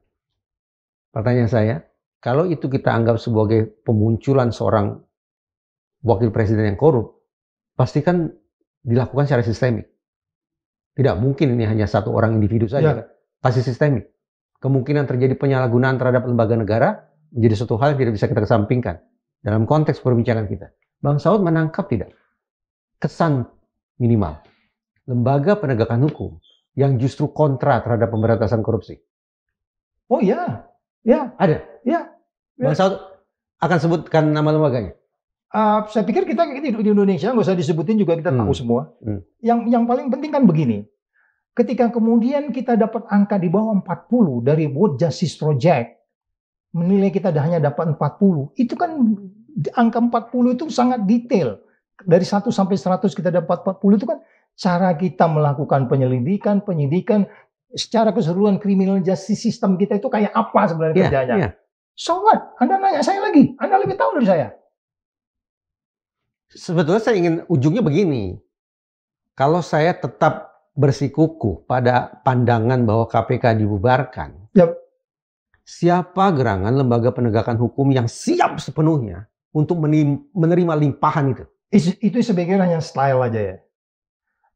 Pertanyaan saya, kalau itu kita anggap sebagai pemunculan seorang wakil presiden yang korup, pasti kan dilakukan secara sistemik. Tidak mungkin ini hanya satu orang individu saja. Ya. Pasti sistemik. Kemungkinan terjadi penyalahgunaan terhadap lembaga negara menjadi suatu hal yang tidak bisa kita kesampingkan. Dalam konteks perbincangan kita, Bang Saud menangkap tidak kesan minimal lembaga penegakan hukum yang justru kontra terhadap pemberantasan korupsi? Oh ya, ada. Ya. Bang Saud akan sebutkan nama lembaganya. Saya pikir kita di Indonesia nggak usah disebutin juga kita tahu semua. Yang paling penting kan begini, ketika kemudian kita dapat angka di bawah 40 dari World Justice Project. Menilai kita hanya dapat 40, itu kan angka 40 itu sangat detail. Dari 1 sampai 100 kita dapat 40 itu kan cara kita melakukan penyelidikan, penyidikan, secara keseluruhan criminal justice system kita itu kayak apa sebenarnya kerjanya. Yeah. So what? Anda nanya saya lagi, Anda lebih tahu dari saya. Sebetulnya saya ingin ujungnya begini. Kalau saya tetap bersikukuh pada pandangan bahwa KPK dibubarkan, siapa gerangan lembaga penegakan hukum yang siap sepenuhnya untuk menerima limpahan itu? Itu sebenarnya hanya style aja ya.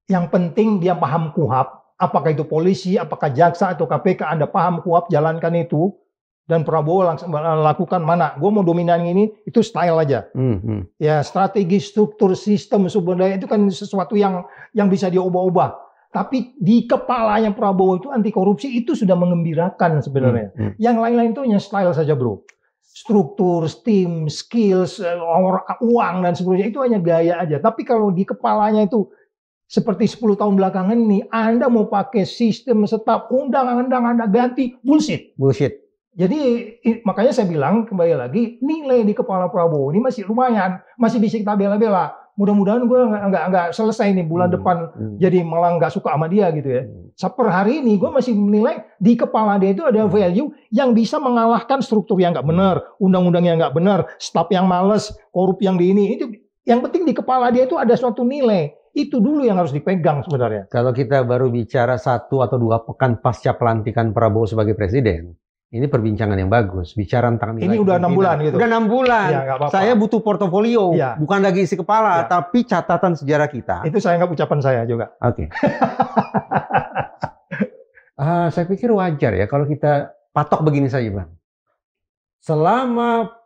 Yang penting dia paham KUHAP, apakah itu polisi, apakah jaksa atau KPK, Anda paham KUHAP, jalankan itu. Dan Prabowo langsung lakukan mana? Gue mau dominan ini, itu style aja. Ya, strategi, struktur, sistem, sumber daya itu kan sesuatu yang bisa diubah-ubah. Tapi di kepalanya Prabowo itu anti korupsi itu sudah mengembirakan sebenarnya. Yang lain-lain itu hanya style saja bro. Struktur, tim, skills, uang dan sebagainya itu hanya gaya aja. Tapi kalau di kepalanya itu seperti 10 tahun belakangan ini, Anda mau pakai sistem staf undang-undang Anda ganti, bullshit. Bullshit. Jadi makanya saya bilang kembali lagi, nilai di kepala Prabowo ini masih lumayan, masih bisa kita bela-bela. Mudah-mudahan gue nggak selesai nih bulan depan jadi malah nggak suka sama dia gitu ya. Per hari ini gue masih menilai di kepala dia itu ada value yang bisa mengalahkan struktur yang nggak benar, undang-undang yang nggak benar, staf yang males, korup yang di ini. Itu yang penting di kepala dia itu ada suatu nilai. Itu dulu yang harus dipegang sebenarnya. Kalau kita baru bicara 1 atau 2 pekan pasca pelantikan Prabowo sebagai presiden, ini perbincangan yang bagus. Bicara tentang nilai. Ini udah 6 bulan gitu. Udah 6 bulan. Ya, nggak apa-apa. Saya butuh portofolio, bukan lagi isi kepala, tapi catatan sejarah kita. Itu saya anggap ucapan saya juga. Oke. Saya pikir wajar ya kalau kita patok begini saja, Bang. Selama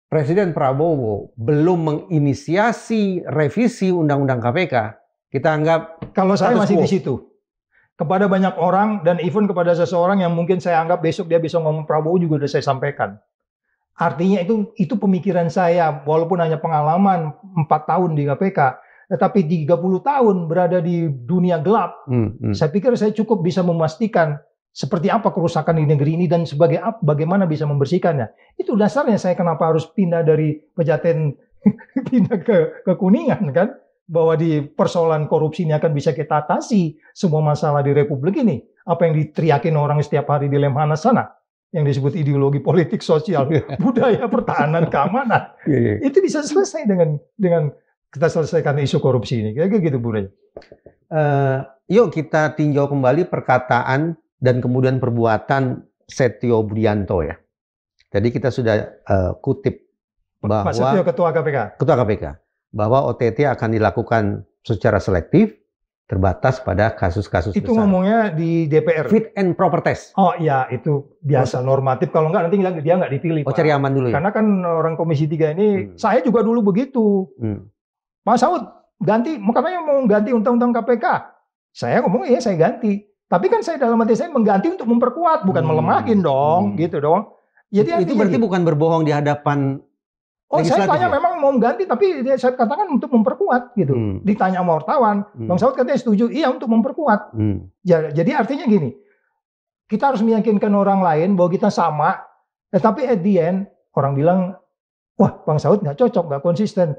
Presiden Prabowo belum menginisiasi revisi Undang-Undang KPK, kita anggap kalau saya masih di situ. Kepada banyak orang dan even kepada seseorang yang mungkin saya anggap besok dia bisa ngomong Prabowo juga udah saya sampaikan. Artinya itu pemikiran saya, walaupun hanya pengalaman 4 tahun di KPK, tetapi 30 tahun berada di dunia gelap. Saya pikir saya cukup bisa memastikan seperti apa kerusakan di negeri ini dan bagaimana bisa membersihkannya. Itu dasarnya saya kenapa harus pindah dari Pejaten pindah ke Kuningan kan. Bahwa di persoalan korupsi ini akan bisa kita atasi semua masalah di Republik ini. Apa yang diteriakin orang setiap hari di Lemhanas sana, yang disebut ideologi politik sosial, budaya pertahanan keamanan, itu bisa selesai dengan kita selesaikan isu korupsi ini. Kayak gitu, Bu Rey. Yuk kita tinjau kembali perkataan dan kemudian perbuatan Setio Budianto ya. Tadi kita sudah kutip bahwa Pak Setio Ketua KPK. Bahwa OTT akan dilakukan secara selektif, terbatas pada kasus-kasus itu besar. Ngomongnya di DPR. Fit and proper test. Oh iya, itu biasa normatif. Kalau enggak nanti dia nggak dipilih. Cari aman dulu ya? Karena kan orang Komisi 3 ini, saya juga dulu begitu. Pak Saud, katanya mau ganti undang-undang KPK. Saya ngomong, iya saya ganti. Tapi kan saya dalam hati saya mengganti untuk memperkuat, bukan melemahin dong, gitu dong. Jadi itu berarti bukan berbohong di hadapan saya tanya memang mau ganti, tapi saya katakan untuk memperkuat gitu. Ditanya sama wartawan, Bang Saud katanya setuju, iya untuk memperkuat. Jadi artinya gini, kita harus meyakinkan orang lain bahwa kita sama, tetapi at the end orang bilang, wah Bang Saud nggak cocok, nggak konsisten.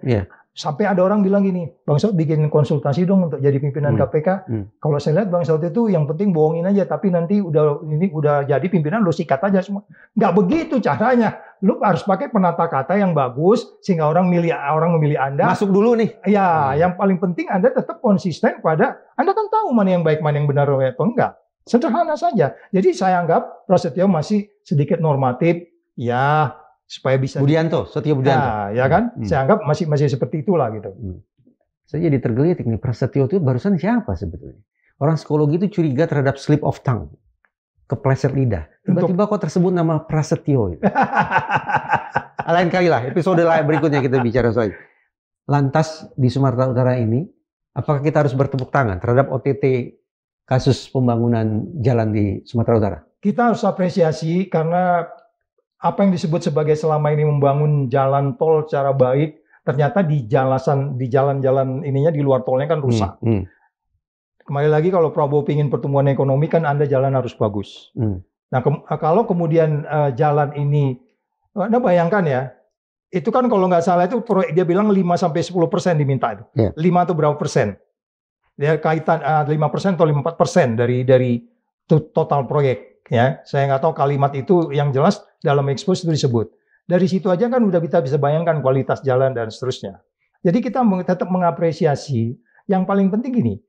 Sampai ada orang bilang gini, Bang Saud bikin konsultasi dong untuk jadi pimpinan KPK. Kalau saya lihat Bang Saud itu yang penting bohongin aja, tapi nanti udah jadi pimpinan lu sikat aja semua. Nggak begitu caranya. Lu harus pakai penata kata yang bagus sehingga orang memilih Anda. Masuk dulu nih. Ya, yang paling penting Anda tetap konsisten pada Anda kan tahu mana yang baik, mana yang benar atau enggak. Sederhana saja. Jadi saya anggap Prasetyo masih sedikit normatif, ya. Supaya bisa Setio Budianto. Nah, ya kan? Saya anggap masih seperti itulah gitu. Saya jadi tergelitik nih, Prasetyo itu barusan siapa sebetulnya? Orang psikologi itu curiga terhadap slip of tongue. Kepleset lidah. Tiba-tiba kok tersebut nama Prasetyo. Lain kali lah, episode lain berikutnya kita bicara soal itu. Lantas di Sumatera Utara ini, apakah kita harus bertepuk tangan terhadap OTT kasus pembangunan jalan di Sumatera Utara? Kita harus apresiasi karena apa yang disebut sebagai selama ini membangun jalan tol secara baik, ternyata di jalan-jalan ininya di luar tolnya kan rusak. Kembali lagi kalau Prabowo ingin pertumbuhan ekonomi kan Anda jalan harus bagus. Nah kalau kemudian jalan ini, Anda bayangkan ya, itu kan kalau nggak salah itu proyek dia bilang 5-10% diminta itu. 5 atau berapa persen. Dia kaitan 5% atau 4% dari total proyek. Ya, saya nggak tahu kalimat itu yang jelas dalam expose itu disebut. Dari situ aja kan udah kita bisa bayangkan kualitas jalan dan seterusnya. Jadi kita tetap mengapresiasi. Yang paling penting gini,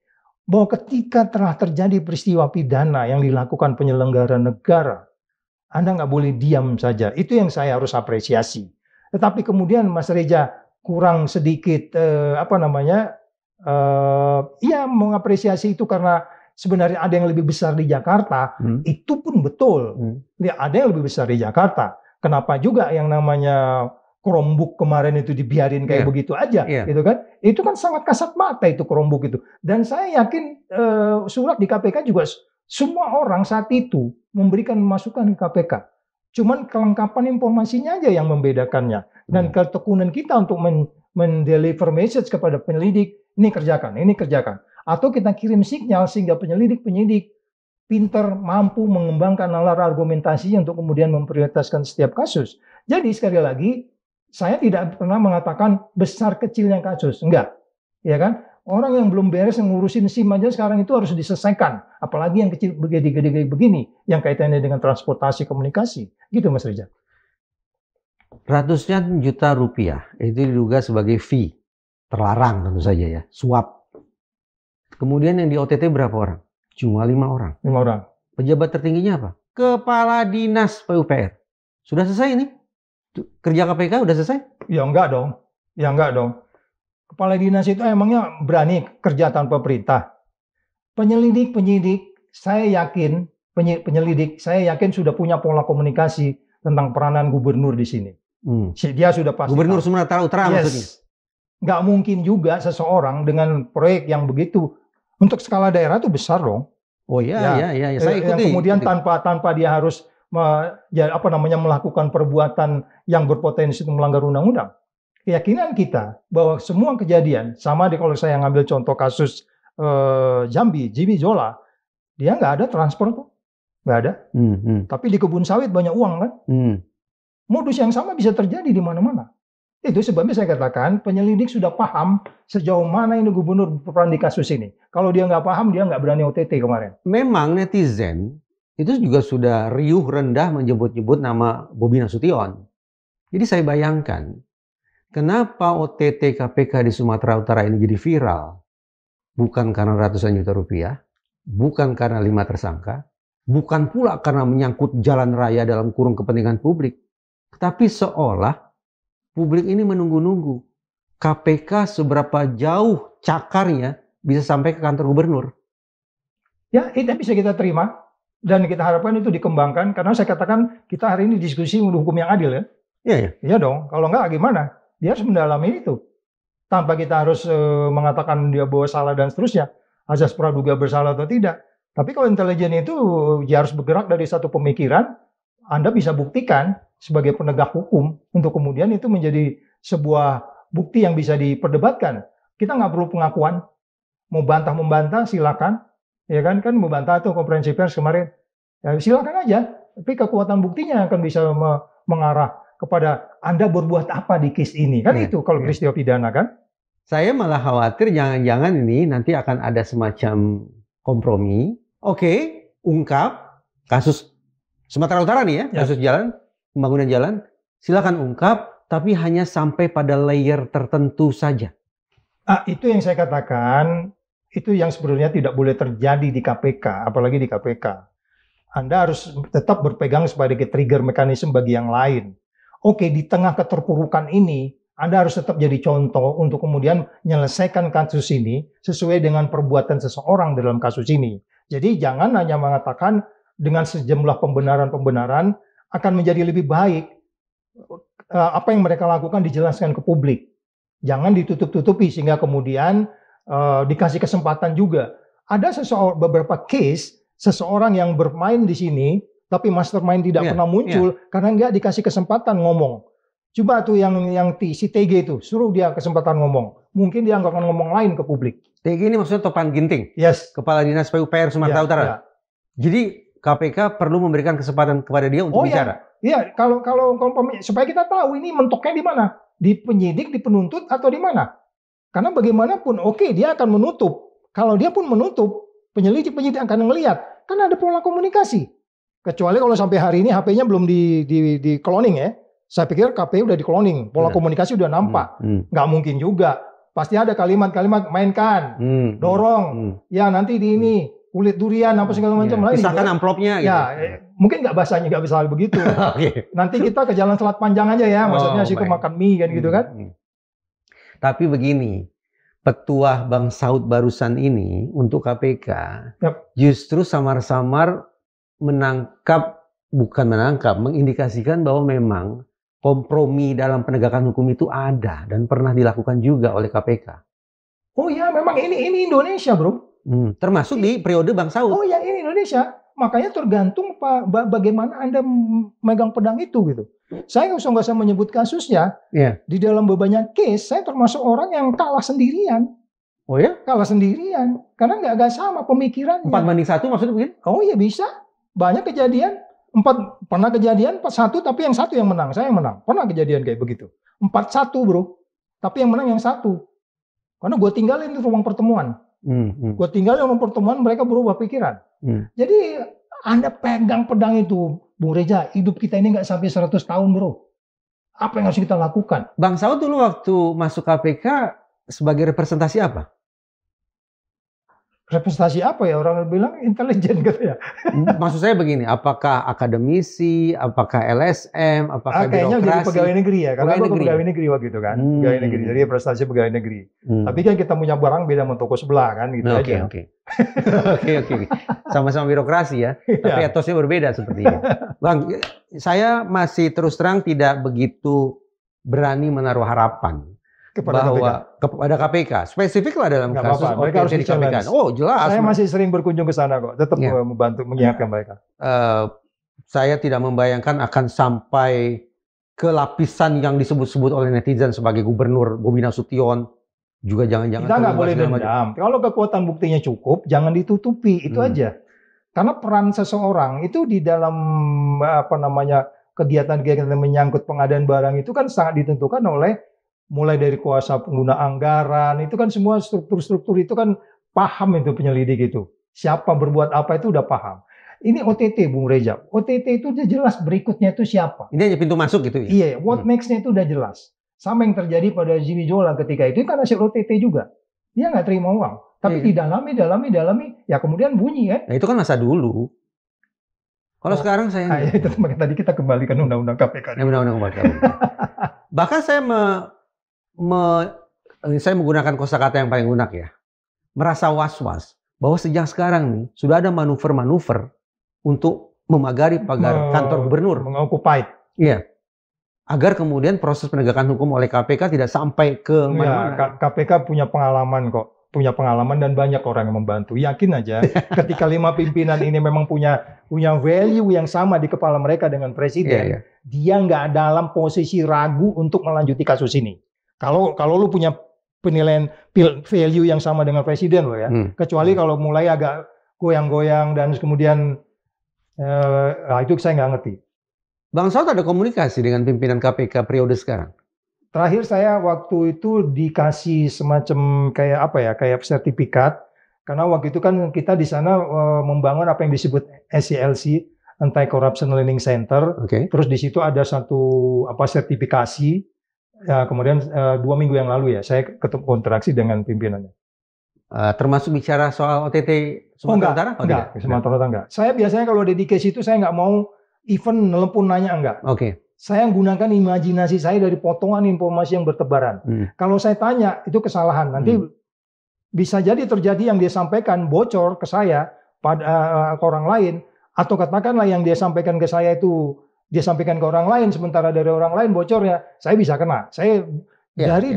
bahwa ketika telah terjadi peristiwa pidana yang dilakukan penyelenggara negara, Anda nggak boleh diam saja. Itu yang saya harus apresiasi. Tetapi kemudian Mas Reza kurang sedikit mengapresiasi itu karena sebenarnya ada yang lebih besar di Jakarta, itu pun betul. Ada yang lebih besar di Jakarta. Kenapa juga yang namanya Chromebook kemarin itu dibiarin kayak begitu aja, gitu kan? Itu kan sangat kasat mata itu Chromebook itu. Dan saya yakin surat di KPK juga semua orang saat itu memberikan masukan ke KPK. Cuman kelengkapan informasinya aja yang membedakannya. Dan ketekunan kita untuk mendeliver message kepada penyelidik, ini kerjakan. Atau kita kirim sinyal sehingga penyidik pinter, mampu mengembangkan nalar argumentasi untuk kemudian memprioritaskan setiap kasus. Jadi sekali lagi, saya tidak pernah mengatakan besar kecilnya kasus, enggak, ya kan? Orang yang belum beres ngurusin SIM aja sekarang itu harus diselesaikan, apalagi yang kecil gede-gede begini, yang kaitannya dengan transportasi komunikasi, gitu Mas Reza. Ratusan juta rupiah itu diduga sebagai fee, terlarang tentu saja ya, suap. Kemudian yang di OTT berapa orang? Cuma 5 orang. 5 orang. Pejabat tertingginya apa? Kepala Dinas PUPR. Sudah selesai ini? Kerja KPK udah selesai? Ya enggak dong. Kepala dinas itu emangnya berani kerja tanpa perintah? Penyidik, saya yakin sudah punya pola komunikasi tentang peranan gubernur di sini. Dia sudah pasti. Gubernur Sumatera Utara maksudnya? Nggak mungkin juga seseorang dengan proyek yang begitu untuk skala daerah itu besar dong. Oh iya. Saya ikuti. Kemudian tanpa dia harus melakukan perbuatan yang berpotensi melanggar undang-undang. Keyakinan kita bahwa semua kejadian sama kalau saya ngambil contoh kasus Jambi Zola, dia nggak ada transfer tuh, nggak ada. Tapi di kebun sawit banyak uang kan. Modus yang sama bisa terjadi di mana-mana. Itu sebabnya saya katakan penyelidik sudah paham sejauh mana ini gubernur berperan di kasus ini. Kalau dia nggak paham, dia nggak berani OTT kemarin. Memang netizen itu juga sudah riuh rendah menyebut-nyebut nama Bobi Nasution. Jadi saya bayangkan, kenapa OTT KPK di Sumatera Utara ini jadi viral? Bukan karena ratusan juta rupiah, bukan karena 5 tersangka, bukan pula karena menyangkut jalan raya dalam kurung kepentingan publik, tapi seolah publik ini menunggu-nunggu KPK seberapa jauh cakarnya bisa sampai ke kantor gubernur. Ya, itu bisa kita terima dan kita harapkan itu dikembangkan karena saya katakan kita hari ini diskusi hukum yang adil ya. Iya dong. Kalau enggak gimana? Dia harus mendalami itu tanpa kita harus mengatakan dia bahwa salah dan seterusnya, azas praduga bersalah atau tidak. Tapi kalau intelijen itu dia harus bergerak dari satu pemikiran, Anda bisa buktikan sebagai penegak hukum untuk kemudian itu menjadi sebuah bukti yang bisa diperdebatkan. Kita nggak perlu pengakuan, mau bantah-membantah silakan, ya kan mau bantah tuh konferensi pers kemarin, ya, silakan aja. Tapi kekuatan buktinya akan bisa mengarah kepada Anda berbuat apa di case ini kan itu kalau peristiwa pidana kan. Saya malah khawatir jangan-jangan ini nanti akan ada semacam kompromi. Oke, ungkap kasus Sumatera Utara nih ya. Kasus jalan, pembangunan jalan, silakan ungkap, tapi hanya sampai pada layer tertentu saja. Itu yang saya katakan, itu yang sebenarnya tidak boleh terjadi di KPK, apalagi di KPK. Anda harus tetap berpegang sebagai trigger mekanisme bagi yang lain. Oke, di tengah keterpurukan ini, Anda harus tetap jadi contoh untuk kemudian menyelesaikan kasus ini sesuai dengan perbuatan seseorang dalam kasus ini. Jadi jangan hanya mengatakan dengan sejumlah pembenaran-pembenaran akan menjadi lebih baik. Apa yang mereka lakukan dijelaskan ke publik. Jangan ditutup-tutupi sehingga kemudian dikasih kesempatan juga. Ada beberapa case seseorang yang bermain di sini tapi mastermind tidak pernah muncul karena nggak dikasih kesempatan ngomong. Coba tuh yang si TG itu suruh dia kesempatan ngomong. Mungkin dia nggak akan ngomong lain ke publik. TG ini maksudnya Topan Ginting, Kepala Dinas PUPR Sumatera Utara. Jadi KPK perlu memberikan kesempatan kepada dia untuk bicara. Iya, kalau supaya kita tahu ini mentoknya di mana, di penyidik, di penuntut atau di mana. Karena bagaimanapun, dia akan menutup. Kalau dia pun menutup, penyidik akan melihat. Kan ada pola komunikasi. Kecuali kalau sampai hari ini HP-nya belum di cloning ya. Saya pikir KPU udah di cloning, pola komunikasi udah nampak. Nggak mungkin juga. Pasti ada kalimat-kalimat mainkan, dorong, ya nanti di ini kulit durian apa segala macam lain. Pisahkan amplopnya gitu. Ya, mungkin nggak bahasanya nggak bisa begitu. Nanti kita ke Jalan Selat Panjang aja ya, maksudnya situ makan mie kan gitu kan. Tapi begini, petuah Bang Saud barusan ini untuk KPK justru samar-samar mengindikasikan bahwa memang kompromi dalam penegakan hukum itu ada dan pernah dilakukan juga oleh KPK. Oh ya, memang ini Indonesia, bro. Termasuk di periode Bang Saud. Oh ya, ini Indonesia. Makanya tergantung bagaimana Anda megang pedang itu gitu. Saya nggak usah menyebut kasusnya. Di dalam bebannya case, saya termasuk orang yang kalah sendirian. Oh ya? Kalah sendirian. Karena nggak sama pemikirannya. 4-1 maksudnya begitu? Oh iya bisa. Banyak kejadian. Pernah kejadian 4-1 tapi yang satu yang menang. Saya yang menang. Pernah kejadian kayak begitu. 4-1 bro. Tapi yang menang yang satu. Karena gue tinggalin di ruang pertemuan. Gue tinggalin ruang pertemuan, mereka berubah pikiran. Jadi Anda pegang pedang itu, Bung Reza, hidup kita ini nggak sampai 100 tahun bro. Apa yang harus kita lakukan? Bang Saud dulu waktu masuk KPK sebagai representasi apa? Representasi apa ya? Orang bilang intelijen gitu ya. Maksud saya begini, apakah akademisi, apakah LSM, apakah kayaknya birokrasi? jadi pegawai negeri ya, karena Pegawai aku negeri. pegawai negeri waktu itu kan. Pegawai negeri, jadi prestasi pegawai negeri. Tapi kan kita punya barang beda sama toko sebelah kan, gitu aja. Oke. Sama-sama birokrasi ya, tapi etosnya berbeda sepertinya. Bang, saya masih terus terang tidak begitu berani menaruh harapan kepada KPK. Spesifik lah dalam kasus mereka harus di KPK. Oh jelas. Saya masih sering berkunjung ke sana kok. Tetap membantu mengingatkan mereka. Saya tidak membayangkan akan sampai ke lapisan yang disebut-sebut oleh netizen sebagai Gubernur Bobi Nasution. Juga jangan-jangan kita nggak boleh dendam. Kalau kekuatan buktinya cukup, jangan ditutupi. Itu aja. Karena peran seseorang itu di dalam kegiatan-kegiatan menyangkut pengadaan barang itu kan sangat ditentukan oleh mulai dari kuasa pengguna anggaran, itu kan semua struktur-struktur itu kan paham itu penyelidik itu. Siapa berbuat apa itu udah paham. Ini OTT Bung Reza. OTT itu udah jelas berikutnya itu siapa. Ini hanya pintu masuk gitu ya? Iya, what next-nya itu udah jelas. Sama yang terjadi pada Jimmy Zola ketika itu kan hasil OTT juga. Dia nggak terima uang. Tapi didalami, ya kemudian bunyi kan. Nah itu kan masa dulu. Kalau sekarang saya... itu tadi kita kembalikan undang-undang KPK. Undang-undang KPK. Bahkan saya saya menggunakan kosakata yang paling lunak ya. Merasa was-was bahwa sejak sekarang nih sudah ada manuver-manuver untuk memagari pagar kantor gubernur. Mengokupai. Iya. Agar kemudian proses penegakan hukum oleh KPK tidak sampai ke mana-mana. KPK punya pengalaman kok. Punya pengalaman dan banyak orang yang membantu. Yakin aja ketika 5 pimpinan ini memang punya value yang sama di kepala mereka dengan presiden. Dia nggak dalam posisi ragu untuk melanjuti kasus ini. Kalau lu punya penilaian value yang sama dengan presiden lo ya, kecuali kalau mulai agak goyang-goyang dan kemudian itu saya nggak ngerti. Bang Saud ada komunikasi dengan pimpinan KPK periode sekarang? Terakhir saya waktu itu dikasih semacam kayak sertifikat karena waktu itu kan kita di sana membangun apa yang disebut SCLC, Anti Corruption Learning Center. Terus di situ ada satu sertifikasi. Ya, kemudian 2 minggu yang lalu ya, saya ketemu interaksi dengan pimpinannya. Termasuk bicara soal OTT Sumatera Utara? Enggak, Sumatera Utara enggak. Saya biasanya kalau dedikasi itu saya nggak mau even nelpon nanya enggak. Saya gunakan imajinasi saya dari potongan informasi yang bertebaran. Kalau saya tanya, itu kesalahan. Nanti bisa jadi terjadi yang dia sampaikan bocor ke saya pada ke orang lain, atau katakanlah yang dia sampaikan ke saya itu dia sampaikan ke orang lain, sementara dari orang lain bocor ya, saya bisa kena. Saya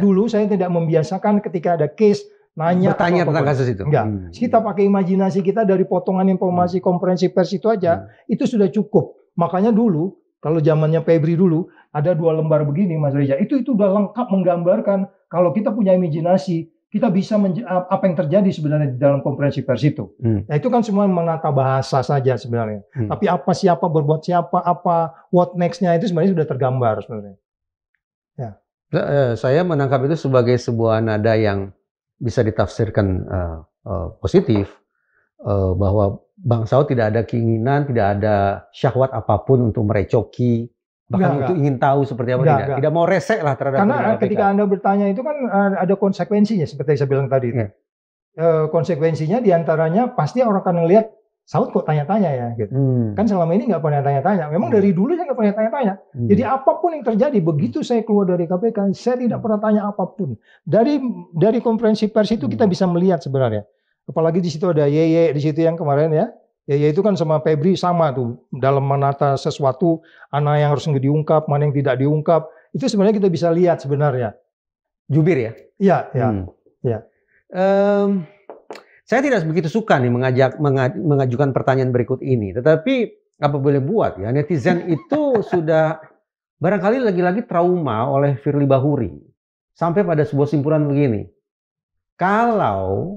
dulu saya tidak membiasakan ketika ada case bertanya tentang kasus itu. Enggak. Kita pakai imajinasi kita dari potongan informasi konferensi pers itu aja, itu sudah cukup. Makanya dulu kalau zamannya Febri dulu ada 2 lembar begini Mas Reza. Itu udah lengkap menggambarkan kalau kita punya imajinasi, kita bisa apa yang terjadi sebenarnya di dalam konferensi pers itu. Nah, itu kan semua menata bahasa saja sebenarnya. Tapi siapa berbuat siapa, what next-nya itu sebenarnya sudah tergambar sebenarnya. Ya. Saya menangkap itu sebagai sebuah nada yang bisa ditafsirkan positif, bahwa Bang Saud tidak ada keinginan, tidak ada syahwat apapun untuk merecoki, bahkan untuk ingin tahu seperti apa, tidak mau resek lah terhadap karena ketika Anda bertanya itu kan ada konsekuensinya seperti saya bilang tadi. Konsekuensinya diantaranya pasti orang akan melihat Saud kok tanya-tanya ya gitu. Kan selama ini nggak pernah tanya-tanya. Memang dari dulu saya nggak pernah tanya-tanya. Jadi apapun yang terjadi, begitu saya keluar dari KPK, saya tidak pernah tanya apapun. Dari konferensi pers itu kita bisa melihat sebenarnya. Apalagi di situ ada Yeye di situ yang kemarin ya. Yeye itu kan sama Febri sama tuh dalam menata sesuatu, mana yang harus diungkap, mana yang tidak diungkap. Itu sebenarnya kita bisa lihat sebenarnya. Jubir ya? Iya. Saya tidak begitu suka nih mengajukan pertanyaan berikut ini. Tetapi apa boleh buat ya, netizen itu sudah barangkali lagi-lagi trauma oleh Firly Bahuri. Sampai pada sebuah simpulan begini. Kalau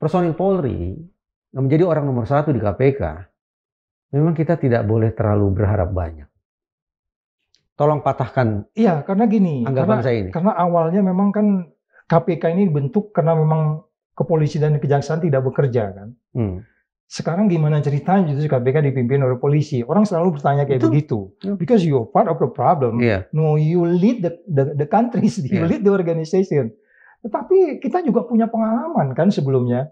personil Polri menjadi orang nomor 1 di KPK, memang kita tidak boleh terlalu berharap banyak. Tolong patahkan. Iya, karena gini, anggapan saya ini. Karena awalnya memang kan KPK ini dibentuk karena memang kepolisian dan kejaksaan tidak bekerja kan. Sekarang gimana ceritanya justru KPK dipimpin oleh polisi? Orang selalu bertanya kayak begitu. Because you're part of the problem. No, you lead the countries, you lead the organization. Tetapi kita juga punya pengalaman kan sebelumnya.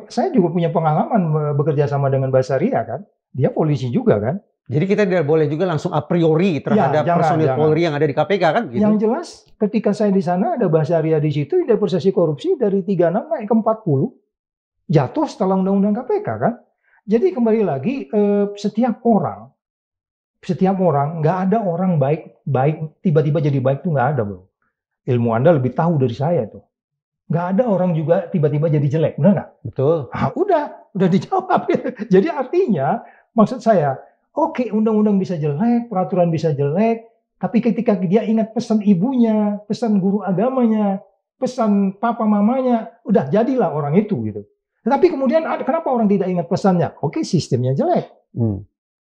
Saya juga punya pengalaman bekerja sama dengan Basaria kan. Dia polisi juga kan. Jadi kita tidak boleh juga langsung a priori terhadap personil Polri yang ada di KPK kan? Gitu. Yang jelas ketika saya di sana ada Basaria di situ, ada persesi korupsi dari 36 naik ke 40. Jatuh setelah undang-undang KPK kan. Jadi kembali lagi setiap orang nggak ada orang baik tiba-tiba jadi baik tuh nggak ada bro. Ilmu Anda lebih tahu dari saya tuh. Nggak ada orang juga tiba-tiba jadi jelek, benar nggak? Betul. Nah, udah dijawab. Jadi artinya maksud saya, oke, undang-undang bisa jelek, peraturan bisa jelek, tapi ketika dia ingat pesan ibunya, pesan guru agamanya, pesan papa mamanya, udah jadilah orang itu gitu. Tapi kemudian kenapa orang tidak ingat pesannya? Oke, sistemnya jelek.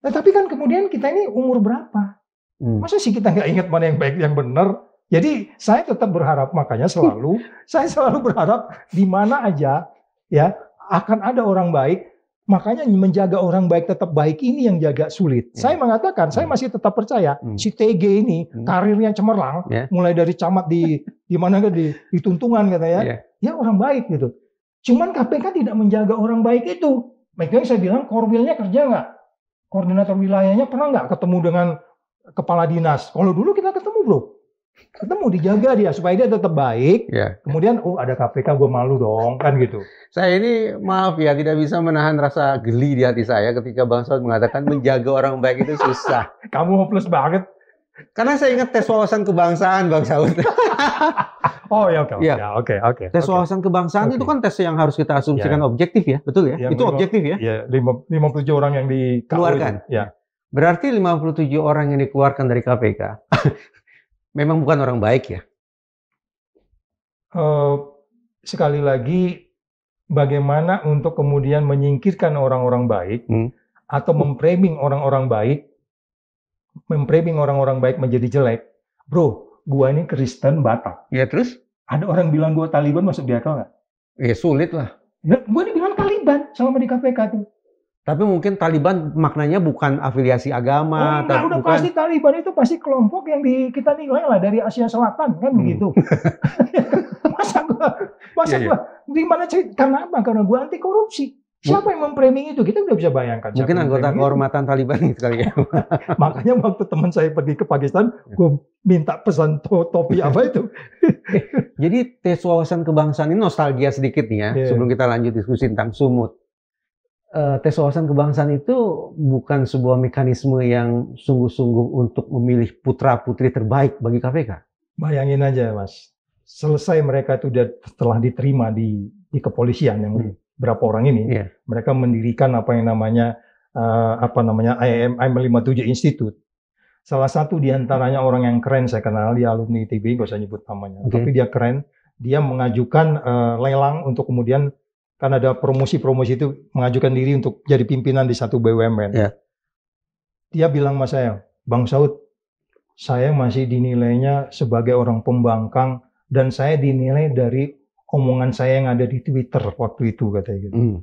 Tapi kan kemudian kita ini umur berapa? Masa sih kita nggak ingat mana yang baik, yang benar? Jadi saya tetap berharap, makanya saya selalu berharap di mana aja ya akan ada orang baik. Makanya menjaga orang baik tetap baik ini yang jaga sulit. Saya mengatakan, saya masih tetap percaya si TG ini karirnya cemerlang, mulai dari camat di mana di Tuntungan katanya, dia orang baik gitu. Cuman KPK tidak menjaga orang baik itu. Makanya saya bilang Korwilnya kerja nggak? Koordinator wilayahnya pernah nggak ketemu dengan kepala dinas? Kalau dulu kita ketemu bro. Ketemu, dijaga dia supaya dia tetap baik. Kemudian ada KPK, gue malu dong kan gitu. Saya ini maaf ya tidak bisa menahan rasa geli di hati saya ketika Bang Saud mengatakan menjaga orang baik itu susah. Kamu hopeless banget. Karena saya ingat tes wawasan kebangsaan Bang Saud. Oh ya oke. Tes wawasan kebangsaan itu kan tes yang harus kita asumsikan objektif ya, betul ya? Itu objektif ya? Iya, 57 orang yang dikeluarkan. Ya. Berarti 57 orang yang dikeluarkan dari KPK memang bukan orang baik ya? Sekali lagi, bagaimana untuk kemudian menyingkirkan orang-orang baik atau memframing orang-orang baik menjadi jelek. Bro, gua ini Kristen Batak. Ya terus? Ada orang bilang gua Taliban, masuk di akal nggak? Ya sulit lah. Gua dibilang Taliban selama di KPK tuh. Tapi mungkin Taliban maknanya bukan afiliasi agama. Udah bukan. Pasti Taliban itu pasti kelompok yang kita nilai lah dari Asia Selatan kan begitu. Masa gua gimana cerita? Karena apa? Karena gua anti korupsi. Siapa yang memframing itu? Kita udah bisa bayangkan. Mungkin anggota kehormatan Taliban itu kali ya. Makanya waktu teman saya pergi ke Pakistan, gue minta pesan topi apa itu. Jadi tes wawasan kebangsaan ini nostalgia sedikit nih ya, sebelum kita lanjut diskusi tentang sumut. Tes wawasan kebangsaan itu bukan sebuah mekanisme yang sungguh-sungguh untuk memilih putra-putri terbaik bagi KPK. Bayangin aja Mas, selesai mereka itu telah diterima di kepolisian yang berapa orang ini, mereka mendirikan apa yang namanya IM 57 Institute. Salah satu diantaranya orang yang keren saya kenal, dia alumni ITB, gak usah nyebut namanya, tapi dia keren. Dia mengajukan lelang untuk kemudian karena ada promosi-promosi itu mengajukan diri untuk jadi pimpinan di satu BUMN. Dia bilang sama saya, Bang Saud, saya masih dinilainya sebagai orang pembangkang dan saya dinilai dari omongan saya yang ada di Twitter waktu itu katanya gitu.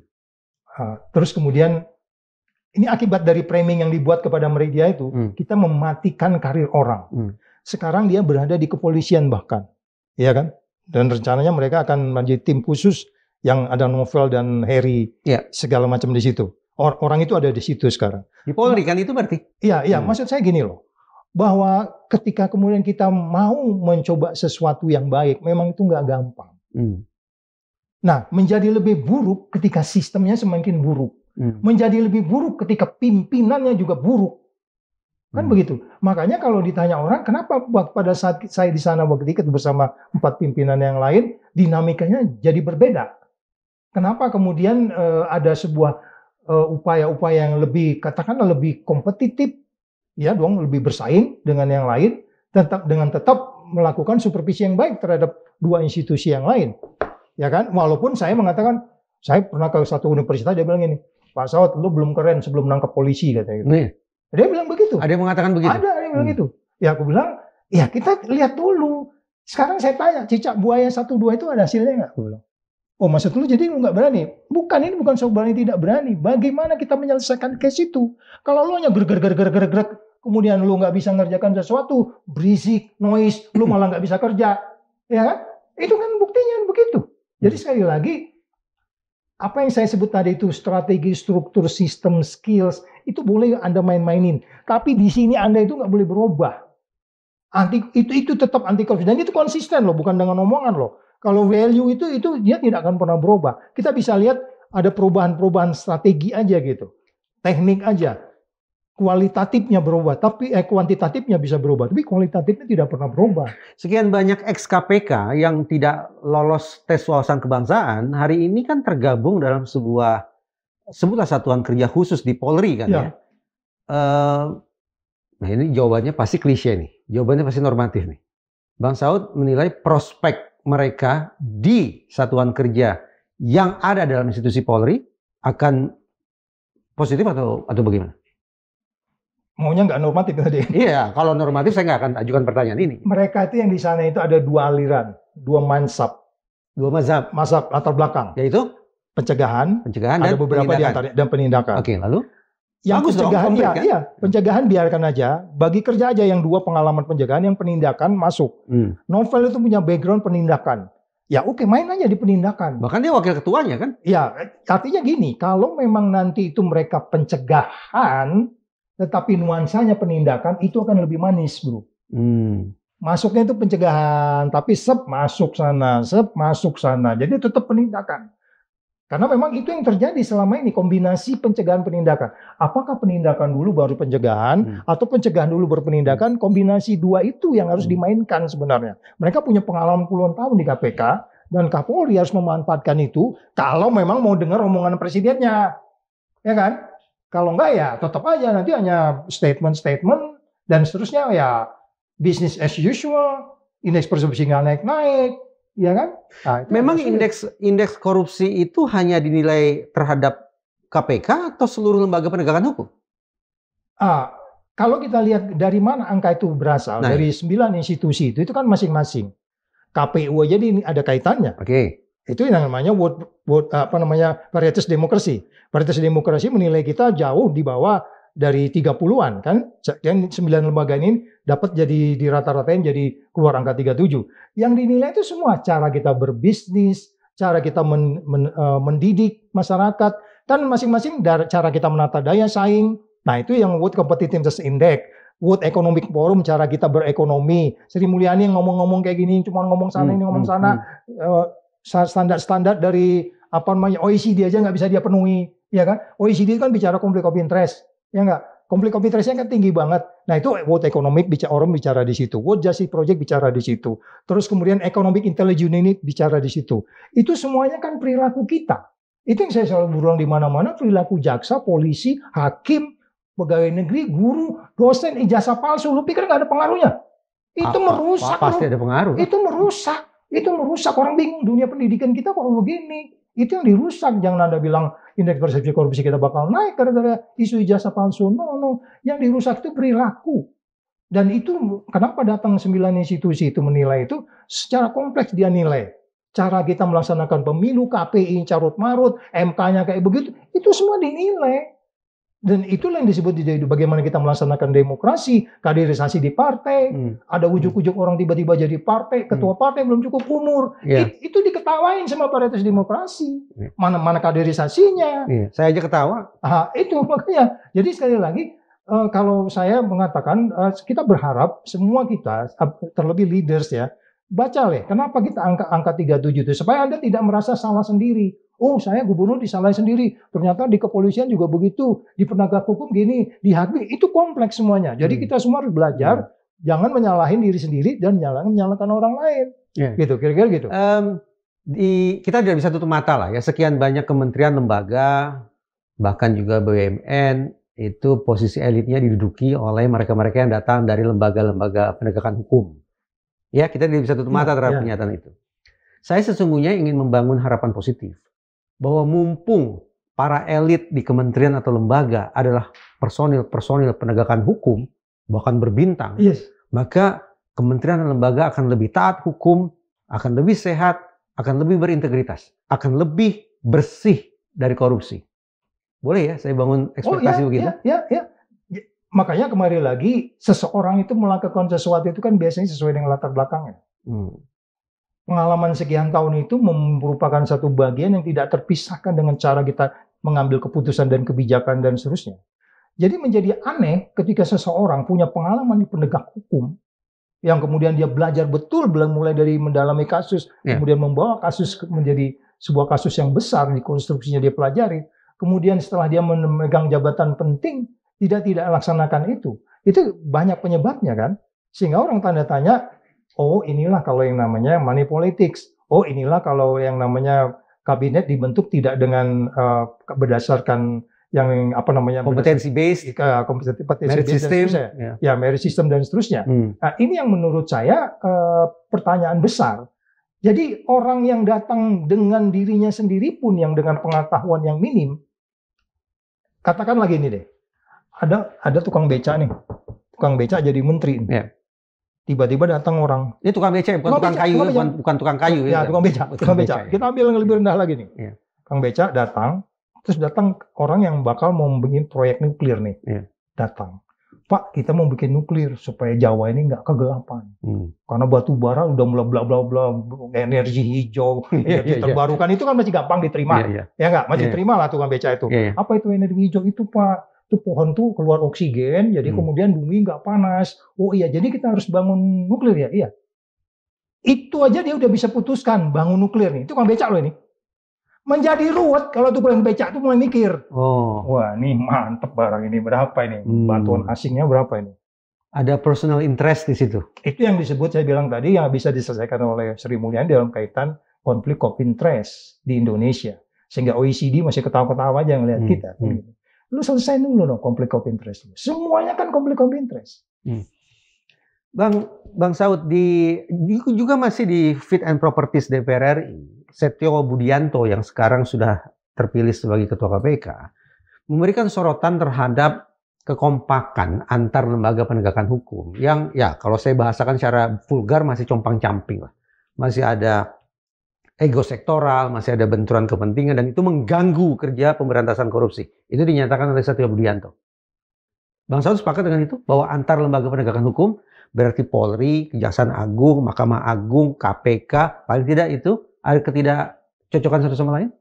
Terus kemudian ini akibat dari framing yang dibuat kepada media itu, kita mematikan karir orang. Sekarang dia berada di kepolisian bahkan, ya kan? Dan rencananya mereka akan menjadi tim khusus yang ada Novel dan Harry segala macam di situ. Orang itu ada di situ sekarang. Di Polri kan itu berarti? Iya. Maksud saya gini loh, bahwa ketika kemudian kita mau mencoba sesuatu yang baik, memang itu nggak gampang. Nah, menjadi lebih buruk ketika sistemnya semakin buruk. Menjadi lebih buruk ketika pimpinannya juga buruk. Kan begitu. Makanya kalau ditanya orang, kenapa pada saat saya di sana waktu itu bersama 4 pimpinan yang lain, dinamikanya jadi berbeda. Kenapa kemudian ada sebuah upaya-upaya yang lebih, katakanlah lebih kompetitif, ya dong, lebih bersaing dengan yang lain, tetap melakukan supervisi yang baik terhadap dua institusi yang lain. Ya kan? Walaupun saya mengatakan, saya pernah ke satu universitas, dia bilang gini, Pak Saud, lu belum keren sebelum nangkap polisi, katanya gitu. Dia bilang begitu. Ada yang mengatakan begitu? Ada yang bilang gitu. Ya aku bilang, ya kita lihat dulu. Sekarang saya tanya, cicak buaya 1, 2 itu ada hasilnya nggak? Aku bilang. Oh, maksud lu jadi lu nggak berani? Bukan, ini bukan soal berani tidak berani. Bagaimana kita menyelesaikan case itu? Kalau lu hanya gerak, kemudian lu nggak bisa ngerjakan sesuatu, berisik, noise, lu malah nggak bisa kerja, ya kan? Itu kan buktinya begitu. Jadi sekali lagi, apa yang saya sebut tadi itu strategi, struktur, sistem, skills, itu boleh Anda main-mainin. Tapi di sini Anda itu nggak boleh berubah. Itu tetap anti korupsi. Dan itu konsisten loh, bukan dengan omongan loh. Kalau value itu dia tidak akan pernah berubah. Kita bisa lihat ada perubahan-perubahan strategi aja gitu. Teknik aja. Kualitatifnya berubah, tapi kuantitatifnya bisa berubah. Tapi kualitatifnya tidak pernah berubah. Sekian banyak ex-KPK yang tidak lolos tes wawasan kebangsaan, hari ini kan tergabung dalam sebutlah satuan kerja khusus di Polri kan ya. Nah ini jawabannya pasti klise nih. Jawabannya pasti normatif nih. Bang Saud menilai prospek mereka di satuan kerja yang ada dalam institusi Polri akan positif atau bagaimana? Maunya nggak normatif tadi. Iya, kalau normatif saya nggak akan ajukan pertanyaan ini. Mereka itu yang di sana itu ada 2 aliran, 2 mansab. 2 mazhab. Mazhab latar belakang. Yaitu? Pencegahan dan ada beberapa di antara dan penindakan. Oke, lalu? Yang pencegahan, iya, pencegahan biarkan aja. Bagi kerja aja yang 2 pengalaman pencegahan, yang penindakan masuk. Novel itu punya background penindakan. Ya oke, main aja di penindakan. Bahkan dia wakil ketuanya kan? Ya, artinya gini, kalau memang nanti itu mereka pencegahan, tetapi nuansanya penindakan, itu akan lebih manis, bro. Masuknya itu pencegahan, tapi masuk sana. Jadi tetap penindakan. Karena memang itu yang terjadi selama ini, kombinasi pencegahan penindakan. Apakah penindakan dulu baru pencegahan, atau pencegahan dulu baru penindakan, kombinasi 2 itu yang harus dimainkan sebenarnya. Mereka punya pengalaman puluhan tahun di KPK, dan Kapolri harus memanfaatkan itu, kalau memang mau dengar omongan presidennya. Ya kan? Kalau enggak ya tetap aja, nanti hanya statement-statement, dan seterusnya ya business as usual, indeks persepsi nggak naik-naik. Ya kan? Nah, memang indeks korupsi itu hanya dinilai terhadap KPK atau seluruh lembaga penegakan hukum? Kalau kita lihat dari mana angka itu berasal, dari 9 institusi itu kan masing-masing. KPU aja ini ada kaitannya. Oke. Itu yang namanya varietas demokrasi. Varietas demokrasi menilai kita jauh di bawah dari 30-an kan. Yang 9 lembaga ini dapat jadi di rata-ratain jadi keluar angka 37. Yang dinilai itu semua cara kita berbisnis, cara kita mendidik masyarakat, kan masing-masing cara kita menata daya saing. Nah, itu yang World Competitiveness Index, World Economic Forum, cara kita berekonomi. Sri Mulyani yang ngomong-ngomong kayak gini, cuma ngomong sana ini ngomong sana. Standar-standar dari OECD aja nggak bisa dia penuhi, ya kan? OECD kan bicara konflik of interest. Ya enggak, konflik of interest-nya kan tinggi banget. Nah itu World Economic orang bicara di situ, World Justice Project bicara di situ, terus kemudian Economic Intelligence Unit bicara di situ. Itu semuanya kan perilaku kita. Itu yang saya selalu berulang di mana-mana, perilaku jaksa, polisi, hakim, pegawai negeri, guru, dosen, ijazah palsu. Lu pikir nggak ada pengaruhnya? Itu merusak. Pasti ada pengaruh. Itu merusak. Orang bingung dunia pendidikan kita kok begini. Itu yang dirusak. Jangan Anda bilang indeks persepsi korupsi kita bakal naik gara-gara isu ijazah palsu. No. Yang dirusak itu perilaku. Dan itu kenapa datang 9 institusi itu menilai itu secara kompleks dia nilai. Cara kita melaksanakan pemilu, KPI carut marut, MK-nya kayak begitu, itu semua dinilai. Dan itulah yang disebut bagaimana kita melaksanakan demokrasi, kaderisasi di partai, ada ujuk-ujuk orang tiba-tiba jadi partai, ketua partai belum cukup umur, itu diketawain sama varietas demokrasi. Mana kaderisasinya? Saya aja ketawa. Itu makanya. Jadi sekali lagi, kalau saya mengatakan kita berharap semua kita, terlebih leaders ya, baca kenapa kita angka 37 itu supaya Anda tidak merasa salah sendiri. Oh, saya gubernur disalahin sendiri. Ternyata di kepolisian juga begitu, di penegak hukum gini, di hakim itu kompleks semuanya. Jadi kita semua harus belajar jangan menyalahin diri sendiri dan menyalahkan orang lain. Gitu, kira-kira gitu. Kita tidak bisa tutup mata lah ya, sekian banyak kementerian, lembaga, bahkan juga BUMN itu posisi elitnya diduduki oleh mereka-mereka yang datang dari lembaga-lembaga penegakan hukum. Ya, kita tidak bisa tutup mata terhadap Ya. pernyataan itu. Saya sesungguhnya ingin membangun harapan positif bahwa mumpung para elit di kementerian atau lembaga adalah personil-personil penegakan hukum, bahkan berbintang, Yes. maka kementerian dan lembaga akan lebih taat hukum, akan lebih sehat, akan lebih berintegritas, akan lebih bersih dari korupsi. Boleh ya saya bangun ekspektasi begitu? Ya. Makanya kembali lagi, seseorang itu melakukan sesuatu itu kan biasanya sesuai dengan latar belakangnya. Pengalaman sekian tahun itu merupakan satu bagian yang tidak terpisahkan dengan cara kita mengambil keputusan dan kebijakan dan seterusnya. Jadi menjadi aneh ketika seseorang punya pengalaman di penegak hukum, yang kemudian dia belajar betul, mulai dari mendalami kasus, kemudian membawa kasus menjadi sebuah kasus yang besar, di konstruksinya dia pelajari, kemudian setelah dia memegang jabatan penting, tidak laksanakan itu. Itu banyak penyebabnya kan. Sehingga orang tanda tanya, oh inilah kalau yang namanya money politics. Oh inilah kalau yang namanya kabinet dibentuk tidak dengan berdasarkan yang kompetensi based, merit system, merit system dan seterusnya. Nah, ini yang menurut saya pertanyaan besar. Jadi orang yang datang dengan dirinya sendiri pun yang dengan pengetahuan yang minim, katakan lagi ini deh. Ada tukang beca nih. Tukang beca jadi menteri. Tiba-tiba datang orang. Ini tukang beca, bukan tukang kayu, bukan tukang kayu. Ya, tukang beca. Kita ambil yang lebih rendah lagi nih. Tukang beca datang, terus datang orang yang bakal mau bikin proyek nuklir nih. Datang. Pak, kita mau bikin nuklir supaya Jawa ini nggak kegelapan. Karena batu bara udah bla bla bla energi hijau, energi terbarukan itu kan masih gampang diterima. Ya nggak? Masih terima lah tukang beca itu. Apa itu energi hijau itu, Pak? Itu pohon tuh keluar oksigen, jadi kemudian bumi nggak panas. Oh iya, jadi kita harus bangun nuklir ya? Iya. Itu aja dia udah bisa putuskan bangun nuklir nih. Itu tukang becak loh ini. Menjadi ruwet kalau tukang becak tuh mulai mikir. Wah, nih mantep barang ini, berapa ini? Bantuan asingnya berapa ini? Ada personal interest di situ. Itu yang disebut, saya bilang tadi, yang bisa diselesaikan oleh Sri Mulyani dalam kaitan konflik of interest di Indonesia. Sehingga OECD masih ketawa-ketawa aja ngelihat kita. Lu selesai dulu dong konflik of interest. Semuanya kan konflik of interest. Bang Saud, juga masih di Fit and Properties DPR RI, Setio Budianto yang sekarang sudah terpilih sebagai Ketua KPK, memberikan sorotan terhadap kekompakan antar lembaga penegakan hukum yang ya kalau saya bahasakan secara vulgar masih compang-camping lah. Masih ada ego sektoral, masih ada benturan kepentingan, dan itu mengganggu kerja pemberantasan korupsi. Itu dinyatakan oleh Setio Budianto. Bang Saud sepakat dengan itu? Bahwa antar lembaga penegakan hukum, berarti Polri, Kejaksaan Agung, Mahkamah Agung, KPK, paling tidak itu ada ketidakcocokan satu sama lain?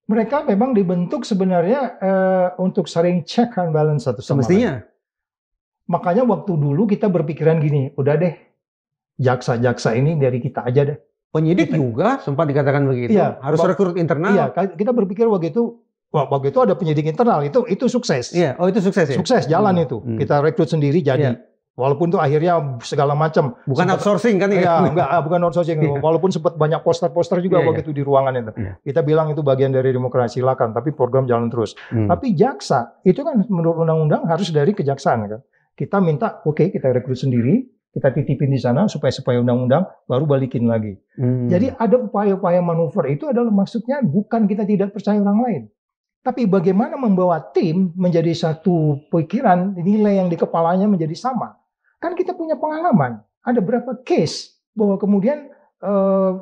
Mereka memang dibentuk sebenarnya untuk saling check and balance satu sama lain. Makanya waktu dulu kita berpikiran gini, udah deh, jaksa-jaksa ini dari kita aja deh. Penyidik juga sempat dikatakan begitu. Iya, harus rekrut internal. Iya, kita berpikir waktu itu ada penyidik internal, itu sukses. Iya, itu sukses ya. Sukses jalan itu. Kita rekrut sendiri jadi. Walaupun tuh akhirnya segala macam. Bukan outsourcing kan ya? Bukan outsourcing. Walaupun sempat banyak poster-poster juga waktu itu di ruangan itu. Kita bilang itu bagian dari demokrasi, silakan. Tapi program jalan terus. Tapi jaksa itu kan menurut undang-undang harus dari kejaksaan kan. Kita minta, oke, kita rekrut sendiri. Kita titipin di sana supaya undang-undang baru balikin lagi. Jadi ada upaya-upaya manuver itu adalah maksudnya bukan kita tidak percaya orang lain. Tapi bagaimana membawa tim menjadi satu pikiran, nilai yang di kepalanya menjadi sama. Kan kita punya pengalaman. Ada berapa case bahwa kemudian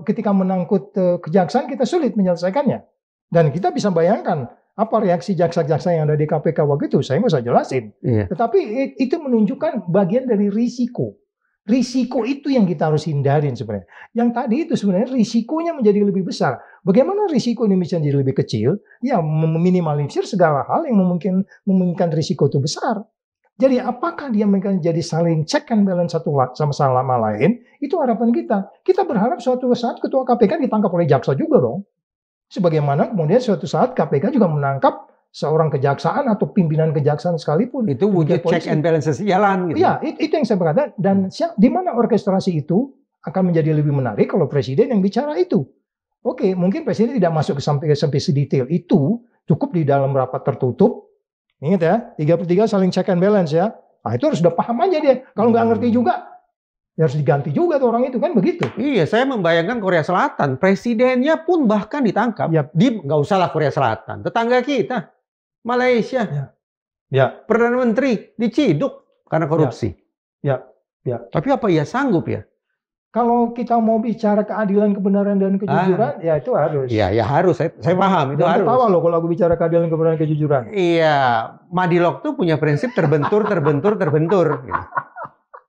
ketika menangkut kejaksaan kita sulit menyelesaikannya. Dan kita bisa bayangkan apa reaksi jaksa-jaksa yang ada di KPK waktu itu. Saya nggak usah jelasin. Tetapi itu menunjukkan bagian dari risiko. Risiko itu yang kita harus hindarin sebenarnya. Yang tadi itu sebenarnya risikonya menjadi lebih besar. Bagaimana risiko ini bisa menjadi lebih kecil? Ya meminimalisir segala hal yang memungkinkan risiko itu besar. Jadi apakah dia menjadi saling check and balance satu sama lain? Itu harapan kita. Kita berharap suatu saat ketua KPK ditangkap oleh jaksa juga dong. Sebagaimana kemudian suatu saat KPK juga menangkap seorang kejaksaan atau pimpinan kejaksaan sekalipun. Itu wujud check and balances jalan gitu. Iya, itu yang saya berkata. Dan di mana orkestrasi itu akan menjadi lebih menarik kalau presiden yang bicara itu. Oke, mungkin presiden tidak masuk sampai sedetail itu, cukup di dalam rapat tertutup. Ingat ya, 3/3 saling check and balance ya. Nah itu harus udah paham aja dia. Kalau nggak ngerti juga, Ya harus diganti juga tuh orang itu kan begitu. Iya, saya membayangkan Korea Selatan, presidennya pun bahkan ditangkap. Ya. Nggak usahlah Korea Selatan, tetangga kita, Malaysia, Ya. Perdana Menteri diciduk karena korupsi. Ya. Tapi apa ia sanggup ya? Kalau kita mau bicara keadilan, kebenaran dan kejujuran, ya itu harus. Iya, ya harus. Saya paham itu Jangan harus. ketawa loh kalau aku bicara keadilan, kebenaran, kejujuran. Iya, Madilog tuh punya prinsip terbentur. Gitu.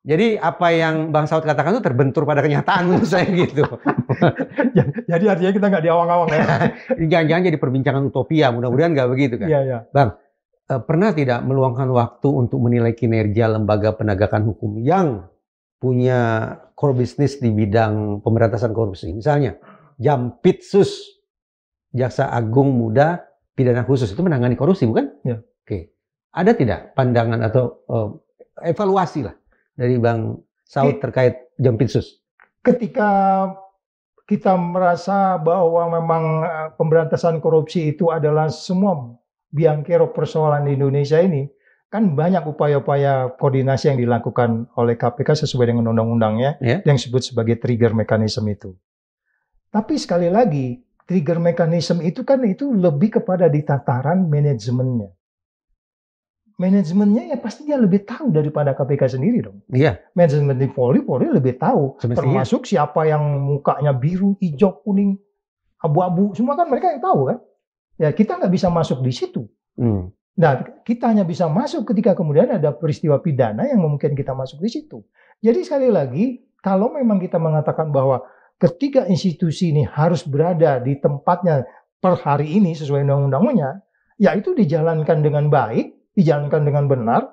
Jadi apa yang Bang Saud katakan itu terbentur pada kenyataan menurut saya gitu. Jadi artinya kita nggak diawang-awang ya. Jangan-jangan jadi perbincangan utopia, mudah-mudahan nggak begitu kan. Iya. Bang, pernah tidak meluangkan waktu untuk menilai kinerja lembaga penegakan hukum yang punya core business di bidang pemberantasan korupsi? Misalnya, Jampitsus, Jaksa Agung Muda Pidana Khusus, itu menangani korupsi bukan? Ya. Oke. Ada tidak pandangan atau evaluasi lah dari Bang Saud terkait Jampitsus? Ketika kita merasa bahwa memang pemberantasan korupsi itu adalah semua biang kerok persoalan di Indonesia ini, kan banyak upaya-upaya koordinasi yang dilakukan oleh KPK sesuai dengan undang-undangnya, yang disebut sebagai trigger mechanism itu. Tapi sekali lagi, trigger mechanism itu kan itu lebih kepada di tataran manajemennya. Manajemennya ya pasti dia lebih tahu daripada KPK sendiri dong. Iya. Manajemen di Polri lebih tahu. Semestinya. Termasuk siapa yang mukanya biru, hijau, kuning, abu-abu, semua kan mereka yang tahu kan. Ya kita nggak bisa masuk di situ. Nah kita hanya bisa masuk ketika kemudian ada peristiwa pidana yang memungkinkan kita masuk di situ. Jadi sekali lagi, kalau memang kita mengatakan bahwa ketiga institusi ini harus berada di tempatnya per hari ini sesuai undang-undangnya, ya itu dijalankan dengan baik, dijalankan dengan benar,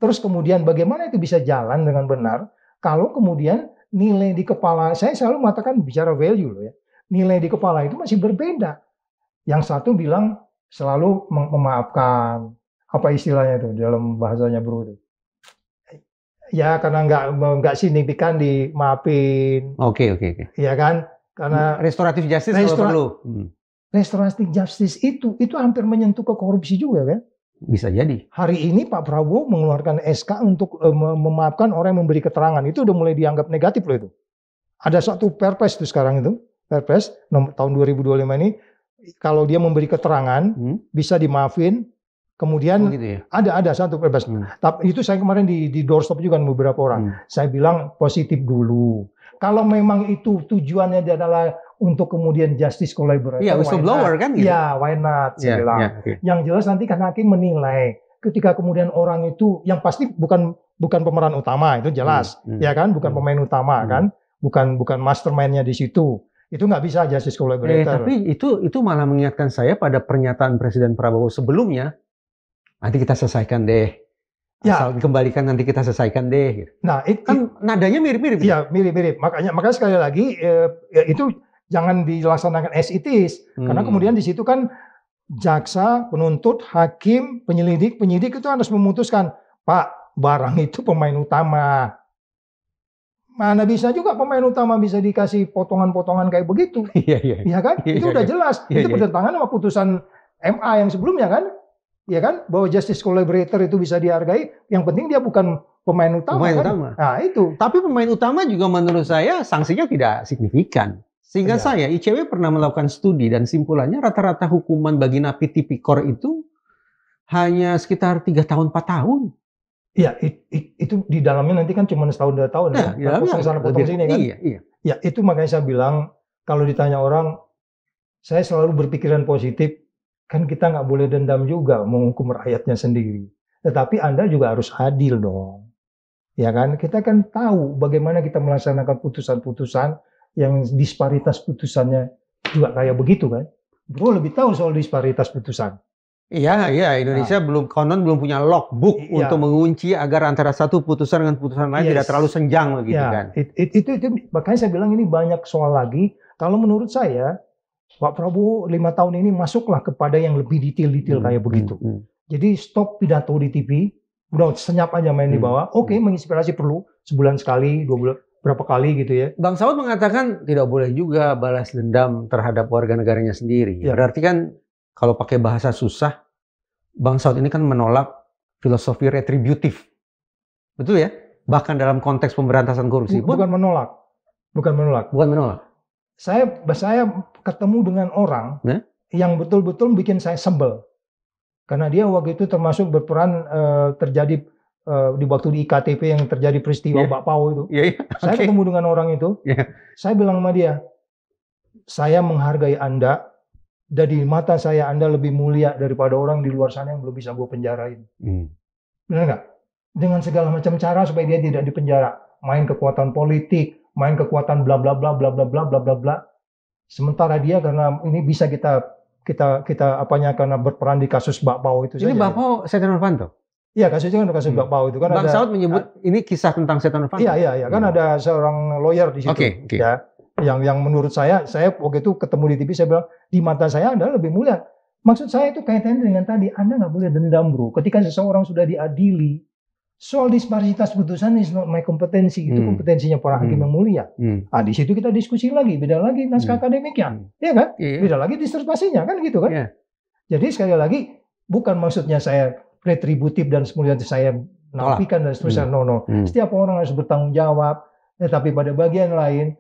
terus kemudian bagaimana itu bisa jalan dengan benar, kalau kemudian nilai di kepala, saya selalu mengatakan bicara value loh ya, nilai di kepala itu masih berbeda. Yang satu bilang selalu memaafkan, apa istilahnya itu dalam bahasanya bro itu? Ya karena nggak signifikan dimaafin. Oke. Ya kan, karena restoratif justice kalau perlu. Restoratif justice itu hampir menyentuh ke korupsi juga kan? Bisa jadi. Hari ini Pak Prabowo mengeluarkan SK untuk memaafkan orang yang memberi keterangan. Itu udah mulai dianggap negatif loh itu. Ada satu perpres itu sekarang itu. Perpres tahun 2025 ini. Kalau dia memberi keterangan, bisa dimaafin. Kemudian gitu ya? ada satu perpres. Tapi itu saya kemarin di doorstop juga beberapa orang. Saya bilang positif dulu. Kalau memang itu tujuannya adalah untuk kemudian justice collaborator. Iya, whistleblower kan gitu. Iya, why not? Saya bilang. Yang jelas nanti kan hakim menilai. Ketika kemudian orang itu, yang pasti bukan pemeran utama, itu jelas. Ya kan, bukan pemain utama kan. Bukan mastermind-nya di situ. Itu nggak bisa justice collaborator. Tapi itu malah mengingatkan saya pada pernyataan Presiden Prabowo sebelumnya. Nanti kita selesaikan deh. Asal dikembalikan nanti kita selesaikan deh. Nah, kan nadanya mirip-mirip. Iya, mirip-mirip. Makanya sekali lagi itu jangan dilaksanakan as it is. Karena kemudian di situ kan jaksa, penuntut, hakim, penyidik itu harus memutuskan, Pak, barang itu pemain utama. Mana bisa juga pemain utama bisa dikasih potongan-potongan kayak begitu. Iya kan? Itu udah jelas. Itu bertentangan sama putusan MA yang sebelumnya kan? Iya kan? Bahwa justice collaborator itu bisa dihargai. Yang penting dia bukan pemain utama. Nah itu. Tapi pemain utama juga menurut saya sanksinya tidak signifikan. Sehingga saya, ICW pernah melakukan studi dan simpulannya rata-rata hukuman bagi napi tipikor itu hanya sekitar 3 tahun 4 tahun. Iya, itu di dalamnya nanti kan cuma setahun 2 tahun ya. Potong sana potong sini kan. Iya. Ya itu makanya saya bilang kalau ditanya orang, saya selalu berpikiran positif. Kan kita nggak boleh dendam juga menghukum rakyatnya sendiri. Tetapi Anda juga harus adil dong. Ya kan? Kita kan tahu bagaimana kita melaksanakan putusan-putusan yang disparitas putusannya juga kayak begitu kan. Bro lebih tahu soal disparitas putusan. Iya, Indonesia belum punya logbook untuk mengunci agar antara satu putusan dengan putusan lain tidak terlalu senjang begitu kan. Itu makanya saya bilang ini banyak soal lagi. Kalau menurut saya Pak Prabowo 5 tahun ini masuklah kepada yang lebih detail-detail kayak begitu. Jadi stop pidato di TV, udah senyap aja main di bawah. Oke, menginspirasi perlu sebulan sekali, 2 bulan, berapa kali gitu ya. Bang Saud mengatakan tidak boleh juga balas dendam terhadap warga negaranya sendiri. Berarti kan kalau pakai bahasa susah, Bang Saud ini kan menolak filosofi retributif. Betul ya? Bahkan dalam konteks pemberantasan korupsi pun. Bukan menolak. Bukan menolak. Saya ketemu dengan orang yang betul-betul bikin saya sebel. Karena dia waktu itu termasuk berperan terjadi di waktu di IKTP yang terjadi peristiwa Bak Pao itu. Saya ketemu dengan orang itu. Saya bilang sama dia, saya menghargai Anda. Dan di mata saya Anda lebih mulia daripada orang di luar sana yang belum bisa gue penjarain. Benar nggak? Dengan segala macam cara supaya dia tidak dipenjara. Main kekuatan politik, main kekuatan bla bla bla bla bla bla bla bla bla. Sementara dia karena ini bisa kita karena berperan di kasus Bak Pao itu. Ini Bak Pao Setia Novanto? Iya, kasusnya kan kasus Bak Pao itu kan. Bang Saud menyebut ini kisah tentang Setia Novanto. Iya, kan ada seorang lawyer di situ. Ya. Yang menurut saya waktu itu ketemu di TV, saya bilang, di mata saya Anda lebih mulia. Maksud saya itu kaitannya dengan tadi, Anda nggak boleh dendam bro. Ketika seseorang sudah diadili, soal disparitas putusan is not my kompetensi. Itu kompetensinya para hakim yang mulia. Di situ kita diskusi lagi, beda lagi naskah akademiknya. Iya kan? Beda lagi disertasinya, kan gitu kan? Jadi sekali lagi, bukan maksudnya saya retributif dan kemudian saya nafikan dan seterusnya. No. Setiap orang harus bertanggung jawab. Tetapi pada bagian lain,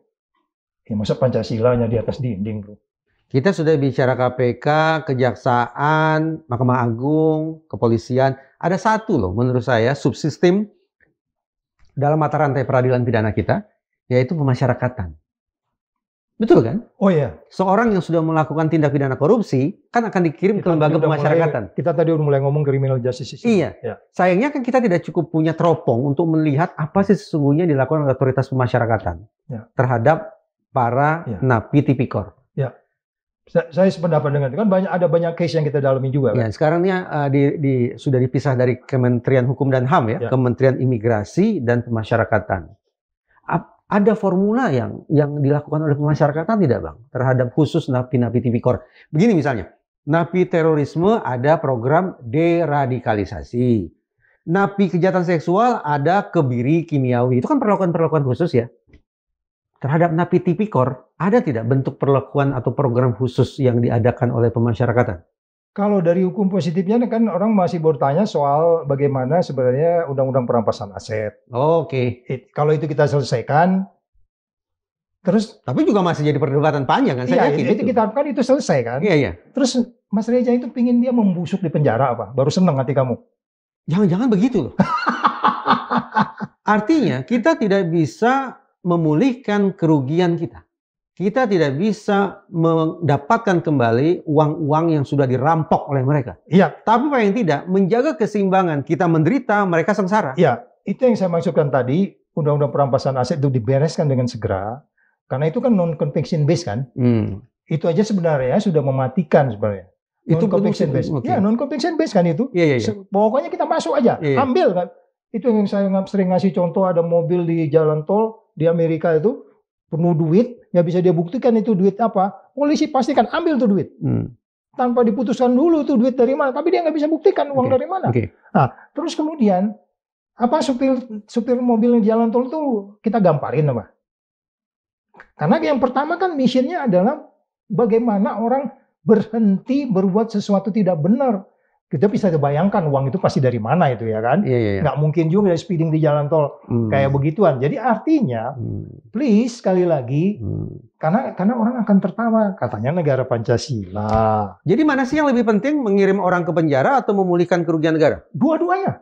masa Pancasilanya di atas dinding, bro. Kita sudah bicara KPK, Kejaksaan, Mahkamah Agung, Kepolisian. Ada satu loh menurut saya subsistem dalam mata rantai peradilan pidana kita, yaitu pemasyarakatan. Betul kan? Oh iya. Seorang yang sudah melakukan tindak pidana korupsi kan akan dikirim ke lembaga pemasyarakatan. Kita tadi udah mulai ngomong criminal justice system. Iya. Sayangnya kan kita tidak cukup punya teropong untuk melihat apa sih sesungguhnya dilakukan oleh otoritas pemasyarakatan terhadap para napi tipikor. Ya, saya sependapat dengan itu. Kan ada banyak case yang kita dalami juga. Ya, sekarang ini sudah dipisah dari Kementerian Hukum dan HAM Kementerian Imigrasi dan Pemasyarakatan. Ada formula yang dilakukan oleh pemasyarakatan tidak, Bang? Terhadap khusus napi-napi tipikor. Begini misalnya, napi terorisme ada program deradikalisasi. Napi kejahatan seksual ada kebiri kimiawi. Itu kan perlakuan-perlakuan khusus ya. Terhadap napi tipikor, ada tidak bentuk perlakuan atau program khusus yang diadakan oleh pemasyarakatan? Kalau dari hukum positifnya kan orang masih bertanya soal bagaimana sebenarnya undang-undang perampasan aset. Oke. Kalau itu kita selesaikan, terus... Tapi juga masih jadi perdebatan panjang kan? Iya, itu kita harapkan itu selesai kan? Iya. Terus Mas Reza itu pingin dia membusuk di penjara apa? Baru seneng hati kamu? Jangan-jangan begitu loh. Artinya kita tidak bisa memulihkan kerugian kita. Kita tidak bisa mendapatkan kembali uang-uang yang sudah dirampok oleh mereka. Iya. Tapi paling tidak menjaga keseimbangan. Kita menderita, mereka sengsara. Iya. Itu yang saya maksudkan tadi. Undang-undang perampasan aset itu dibereskan dengan segera. Karena itu kan non-conviction based kan. Itu aja sebenarnya sudah mematikan sebenarnya. Itu non-conviction based. Ya, non-conviction based kan itu. Iya. Pokoknya kita masuk aja. Ambil kan. Itu yang saya sering ngasih contoh, ada mobil di jalan tol di Amerika itu penuh duit, nggak bisa dia buktikan itu duit apa. Polisi pastikan ambil tuh duit. Tanpa diputuskan dulu tuh duit dari mana, tapi dia nggak bisa buktikan uang dari mana. Nah, terus kemudian apa supir mobil di jalan tol tuh kita gamparin apa? Karena yang pertama kan misinya adalah bagaimana orang berhenti berbuat sesuatu tidak benar. Kita bisa bayangkan uang itu pasti dari mana itu ya kan? Nggak mungkin juga speeding di jalan tol kayak begituan. Jadi artinya, please sekali lagi, karena orang akan tertawa katanya negara Pancasila. Jadi mana sih yang lebih penting, mengirim orang ke penjara atau memulihkan kerugian negara? Dua-duanya.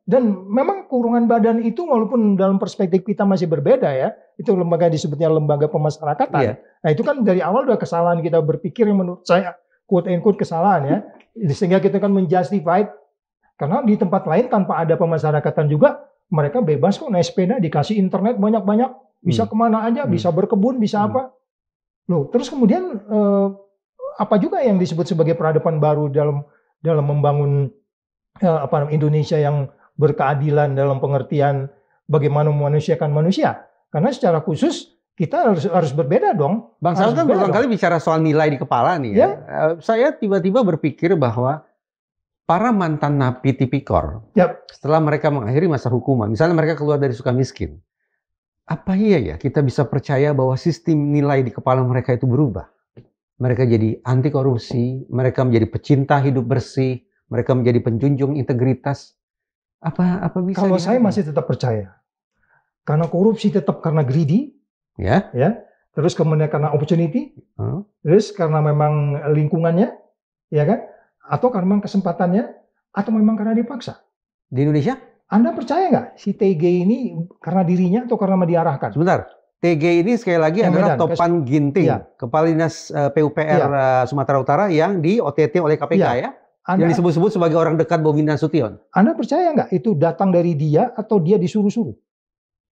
Dan memang kurungan badan itu walaupun dalam perspektif kita masih berbeda ya, itu lembaga disebutnya lembaga pemasyarakatan. Nah itu kan dari awal udah kesalahan kita berpikir yang menurut saya quote-unquote kesalahan ya. Sehingga kita kan menjustify, karena di tempat lain tanpa ada pemasyarakatan juga mereka bebas kok naik sepeda, dikasih internet banyak-banyak, bisa kemana aja, bisa berkebun, bisa apa. Loh, terus kemudian apa juga yang disebut sebagai peradaban baru dalam membangun Indonesia yang berkeadilan dalam pengertian bagaimana memanusiakan manusia. Karena secara khusus kita harus berbeda dong. Bang Saud kan berulang kali bicara soal nilai di kepala nih ya. Saya tiba-tiba berpikir bahwa para mantan napi tipikor, setelah mereka mengakhiri masa hukuman, misalnya mereka keluar dari Sukamiskin, apa iya ya kita bisa percaya bahwa sistem nilai di kepala mereka itu berubah? Mereka jadi anti korupsi, mereka menjadi pecinta hidup bersih, mereka menjadi penjunjung integritas. Apa bisa? Kalau saya masih tetap percaya. Karena korupsi tetap karena greedy, ya. Terus kemudian karena opportunity, terus karena memang lingkungannya, ya kan? Atau karena memang kesempatannya, atau memang karena dipaksa. Di Indonesia? Anda percaya nggak si TG ini karena dirinya atau karena diarahkan? Sebentar. TG ini sekali lagi adalah Medan, Topan Ginting, Kepala Dinas PUPR Sumatera Utara yang di OTT oleh KPK ya. Yang disebut-sebut sebagai orang dekat Bobi Nasution. Anda percaya nggak itu datang dari dia atau dia disuruh-suruh?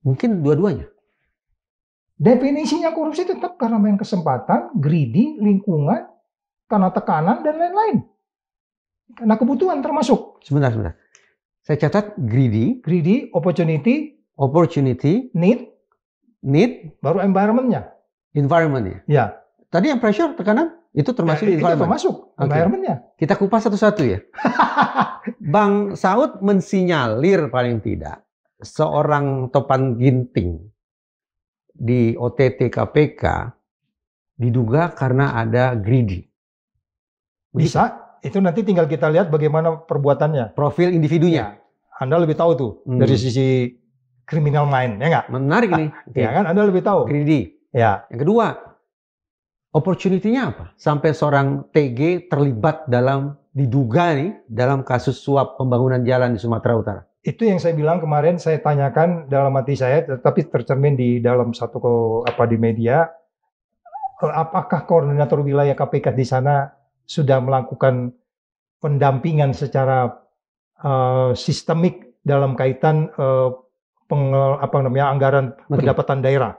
Mungkin dua-duanya. Definisinya korupsi tetap karena main kesempatan, greedy, lingkungan, karena tekanan dan lain-lain. Karena kebutuhan termasuk. Sebentar. Saya catat greedy, opportunity, need, baru environment-nya. Environment-nya. Ya. Tadi yang pressure, tekanan, itu termasuk environment. Itu termasuk environment-nya. Kita kupas satu-satu ya. Bang Saud mensinyalir paling tidak seorang Topan Ginting di OTT KPK diduga karena ada greedy. Bisa, itu nanti tinggal kita lihat bagaimana perbuatannya. Profil individunya. Ya. Anda lebih tahu tuh dari sisi criminal mind, ya nggak? Menarik nih. Ya kan, Anda lebih tahu. Greedy. Ya. Yang kedua, opportunity-nya apa? Sampai seorang TG terlibat diduga nih dalam kasus suap pembangunan jalan di Sumatera Utara. Itu yang saya bilang kemarin, saya tanyakan dalam hati saya, tetapi tercermin di dalam di media. Apakah koordinator wilayah KPK di sana sudah melakukan pendampingan secara sistemik dalam kaitan anggaran pendapatan daerah?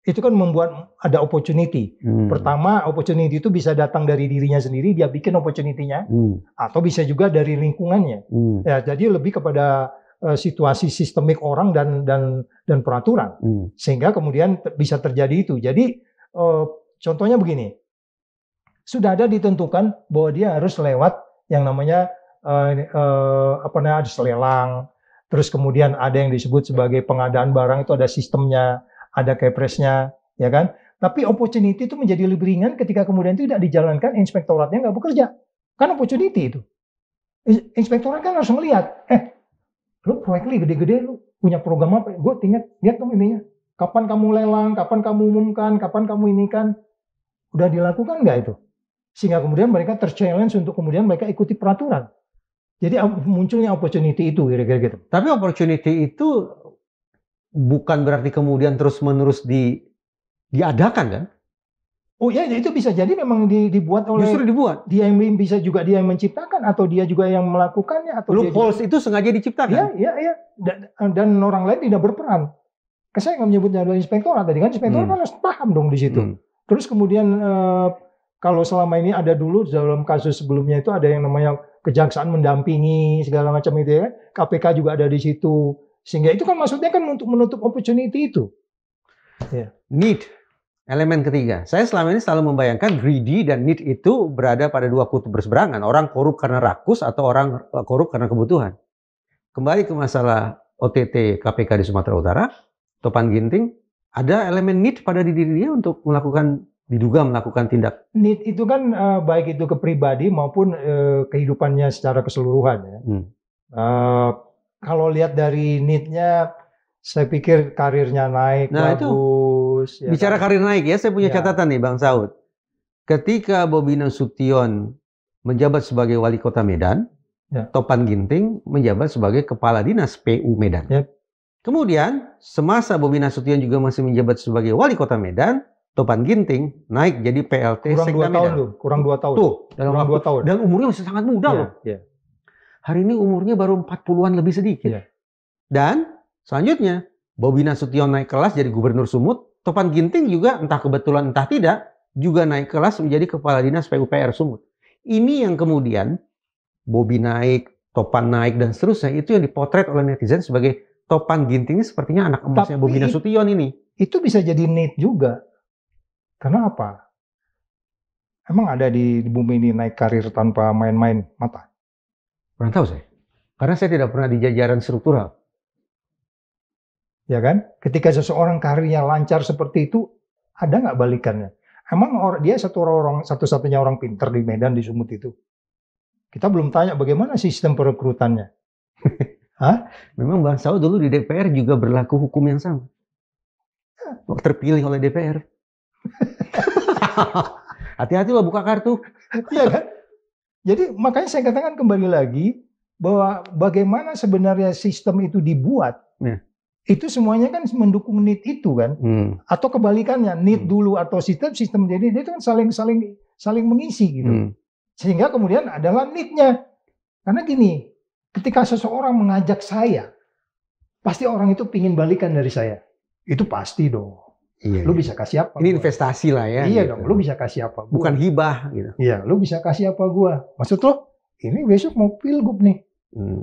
Itu kan membuat ada opportunity. Pertama, opportunity itu bisa datang dari dirinya sendiri, dia bikin opportunity-nya, atau bisa juga dari lingkungannya. Ya, jadi lebih kepada situasi sistemik orang dan peraturan, sehingga kemudian bisa terjadi itu. Jadi contohnya begini, sudah ada ditentukan bahwa dia harus lewat yang namanya lelang, terus kemudian ada yang disebut sebagai pengadaan barang, itu ada sistemnya, ada kepresnya, ya kan? Tapi opportunity itu menjadi lebih ringan ketika kemudian itu tidak dijalankan, inspektoratnya nggak bekerja. Kan opportunity itu. Inspektorat kan harus melihat, lu proyek gede-gede, lu punya program apa? Gue lihat dong ininya. Kapan kamu lelang, kapan kamu umumkan, kapan kamu ini kan. Udah dilakukan nggak itu? Sehingga kemudian mereka ter-challenge untuk kemudian mereka ikuti peraturan. Jadi munculnya opportunity itu, kira-kira gitu. Tapi opportunity itu bukan berarti kemudian terus-menerus diadakan kan? Oh ya, itu bisa jadi memang dibuat oleh. Justru dibuat. Dia yang bisa juga dia yang menciptakan atau dia juga yang melakukannya atau loopholes itu sengaja diciptakan. Iya. Dan orang lain tidak berperan. Saya nggak menyebutnya adalah inspektorat tadi kan, inspektorat kan harus paham dong di situ. Terus kemudian kalau selama ini ada dulu dalam kasus sebelumnya itu ada yang namanya kejaksaan mendampingi segala macam itu ya, KPK juga ada di situ, sehingga itu kan maksudnya kan untuk menutup opportunity itu. Ya. Need, elemen ketiga. Saya selama ini selalu membayangkan greedy dan need itu berada pada dua kutub berseberangan. Orang korup karena rakus atau orang korup karena kebutuhan. Kembali ke masalah OTT KPK di Sumatera Utara, Topan Ginting, ada elemen need pada diri dia untuk diduga melakukan tindak. Need itu kan baik itu ke pribadi maupun kehidupannya secara keseluruhan ya. Kalau lihat dari need-nya, saya pikir karirnya naik, bagus. Itu, bicara karir naik ya, saya punya catatan nih Bang Saud. Ketika Bobi Nasution menjabat sebagai wali kota Medan, Topan Ginting menjabat sebagai kepala dinas PU Medan. Kemudian semasa Bobi Nasution juga masih menjabat sebagai wali kota Medan, Topan Ginting naik jadi PLT Sekda Medan. Kurang 2 tahun. Tuh, dalam 2 tahun. Dan umurnya masih sangat muda loh. Hari ini umurnya baru 40-an lebih sedikit. Dan selanjutnya, Bobi Nasution naik kelas jadi gubernur Sumut. Topan Ginting juga entah kebetulan entah tidak, juga naik kelas menjadi kepala dinas PUPR Sumut. Ini yang kemudian Bobi naik, Topan naik, dan seterusnya. Itu yang dipotret oleh netizen sebagai Topan Ginting ini sepertinya anak emasnya Bobi Nasution ini. Itu bisa jadi need juga. Karena apa? Emang ada di bumi ini naik karir tanpa main-main mata? Kurang tahu saya. Karena saya tidak pernah di jajaran struktural. Ya kan? Ketika seseorang karirnya lancar seperti itu, ada nggak balikannya? Emang dia satu-satunya orang pinter di Medan, di Sumut itu? Kita belum tanya bagaimana sistem perekrutannya. Hah? Memang Bang Saud dulu di DPR juga berlaku hukum yang sama. Terpilih oleh DPR. Hati-hati lo buka kartu. Iya kan? Jadi makanya saya katakan kembali lagi bahwa bagaimana sebenarnya sistem itu dibuat. Ya. Itu semuanya kan mendukung need itu kan. Atau kebalikannya, need dulu atau sistem jadi itu kan saling mengisi gitu. Sehingga kemudian adalah need-nya. Karena gini, ketika seseorang mengajak saya, pasti orang itu pingin balikan dari saya. Itu pasti dong. Iya, lu bisa kasih apa? Ini investasi lah ya. Iya gitu. dong, lu bisa kasih apa? Bukan hibah gitu. Iya, lu bisa kasih apa gua? Maksud lo, ini besok mau pilgub nih.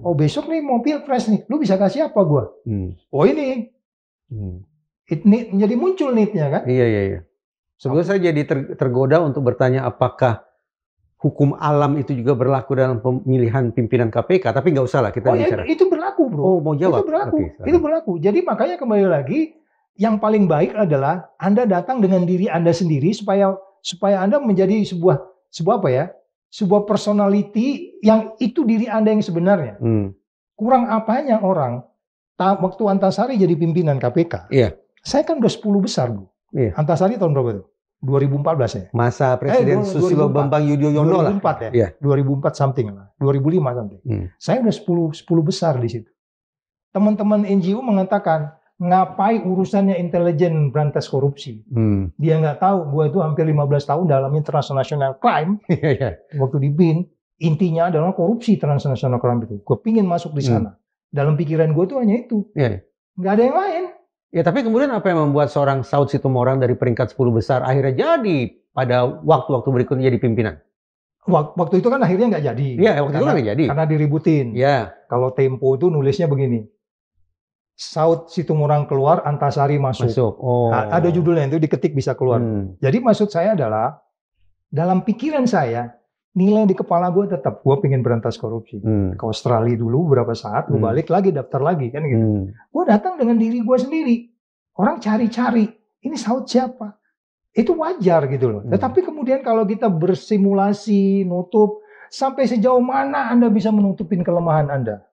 Oh besok nih mau pilpres nih, lu bisa kasih apa gua? Oh ini. Jadi muncul need-nya kan? Iya. Sebelum saya jadi tergoda untuk bertanya apakah hukum alam itu juga berlaku dalam pemilihan pimpinan KPK, tapi nggak usah lah kita bicara. Itu berlaku bro. Oh mau jawab? Itu berlaku. Okay, itu berlaku. Jadi makanya kembali lagi, yang paling baik adalah Anda datang dengan diri Anda sendiri supaya Anda menjadi sebuah apa ya? Sebuah personality yang itu diri Anda yang sebenarnya. Kurang apanya orang? Waktu Antasari jadi pimpinan KPK. Iya. Saya kan udah 10 besar, Bu. Iya. Antasari tahun berapa itu? 2014 ya? Masa Presiden Susilo Bambang Yudhoyono lah. 2004 ya? Iya. 2004 something lah. 2005 something. Saya udah 10 besar di situ. Teman-teman NGO mengatakan, ngapain urusannya intelijen berantas korupsi? Dia nggak tahu, gue itu hampir 15 tahun dalam international crime. Waktu di BIN, intinya adalah korupsi transnational crime itu. Gue pingin masuk di sana. Dalam pikiran gue tuh hanya itu. Nggak ada yang lain. Ya tapi kemudian apa yang membuat seorang Saud Situmorang dari peringkat 10 besar akhirnya jadi pada waktu-waktu berikutnya jadi pimpinan? Waktu itu kan akhirnya nggak jadi. Iya, waktu itu kan nggak jadi. Karena diributin. Iya. Kalau Tempo itu nulisnya begini. Saud Situmorang keluar, Antasari masuk. Oh. Nah, ada judulnya itu diketik bisa keluar. Jadi maksud saya adalah dalam pikiran saya nilai di kepala gue tetap gue pengen berantas korupsi. Ke Australia dulu beberapa saat, gue balik lagi daftar lagi kan gitu. Gue datang dengan diri gue sendiri. Orang cari-cari, ini Saud siapa? Itu wajar gitu loh. Tetapi kemudian kalau kita bersimulasi, nutup, sampai sejauh mana Anda bisa menutupin kelemahan Anda?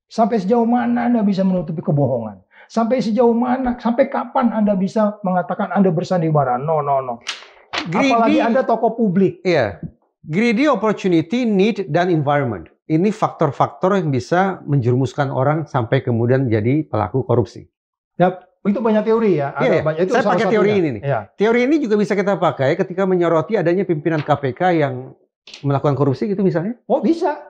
Sampai sejauh mana Anda bisa menutupi kebohongan? Sampai sejauh mana, sampai kapan Anda bisa mengatakan Anda bersandiwara? No. Apalagi Anda tokoh publik. Iya. Greedy, opportunity, need, dan environment. Ini faktor-faktor yang bisa menjerumuskan orang sampai kemudian jadi pelaku korupsi. Ya, itu banyak teori ya. Itu saya pakai teori ini nih. Ya. Teori ini juga bisa kita pakai ketika menyoroti adanya pimpinan KPK yang melakukan korupsi gitu misalnya. Oh bisa.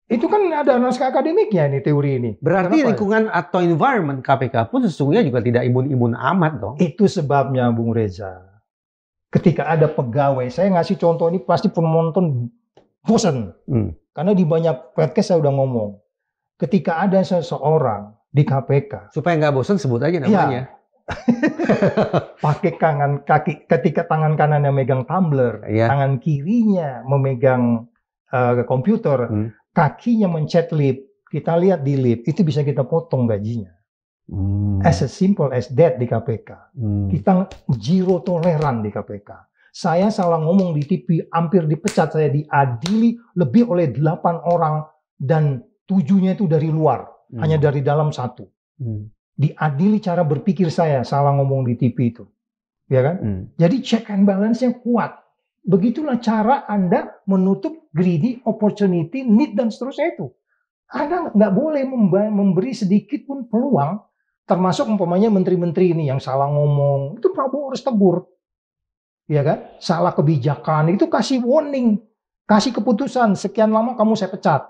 Itu kan ada naskah akademiknya nih teori ini. Berarti lingkungan atau environment KPK pun sesungguhnya juga tidak imun-imun amat dong. Itu sebabnya Bung Reza. Ketika ada pegawai, saya ngasih contoh ini pasti penonton bosan. Karena di banyak podcast saya udah ngomong. Ketika ada seseorang di KPK. Supaya nggak bosan sebut aja namanya. Pakai ketika tangan kanannya megang tumbler, tangan kirinya memegang komputer, kakinya mencet lip, kita lihat di lip, itu bisa kita potong gajinya. As simple as that di KPK. Kita zero toleran di KPK. Saya salah ngomong di TV, hampir dipecat, saya diadili lebih oleh 8 orang dan 7-nya itu dari luar, hanya dari dalam 1. Diadili cara berpikir saya, salah ngomong di TV itu. Ya kan? Jadi check and balance-nya kuat. Begitulah cara Anda menutup greedy, opportunity, need, dan seterusnya itu. Anda nggak boleh memberi sedikit pun peluang, termasuk umpamanya menteri-menteri ini yang salah ngomong, itu Prabowo harus tegur. Ya kan? Salah kebijakan, itu kasih warning, kasih keputusan, sekian lama kamu saya pecat.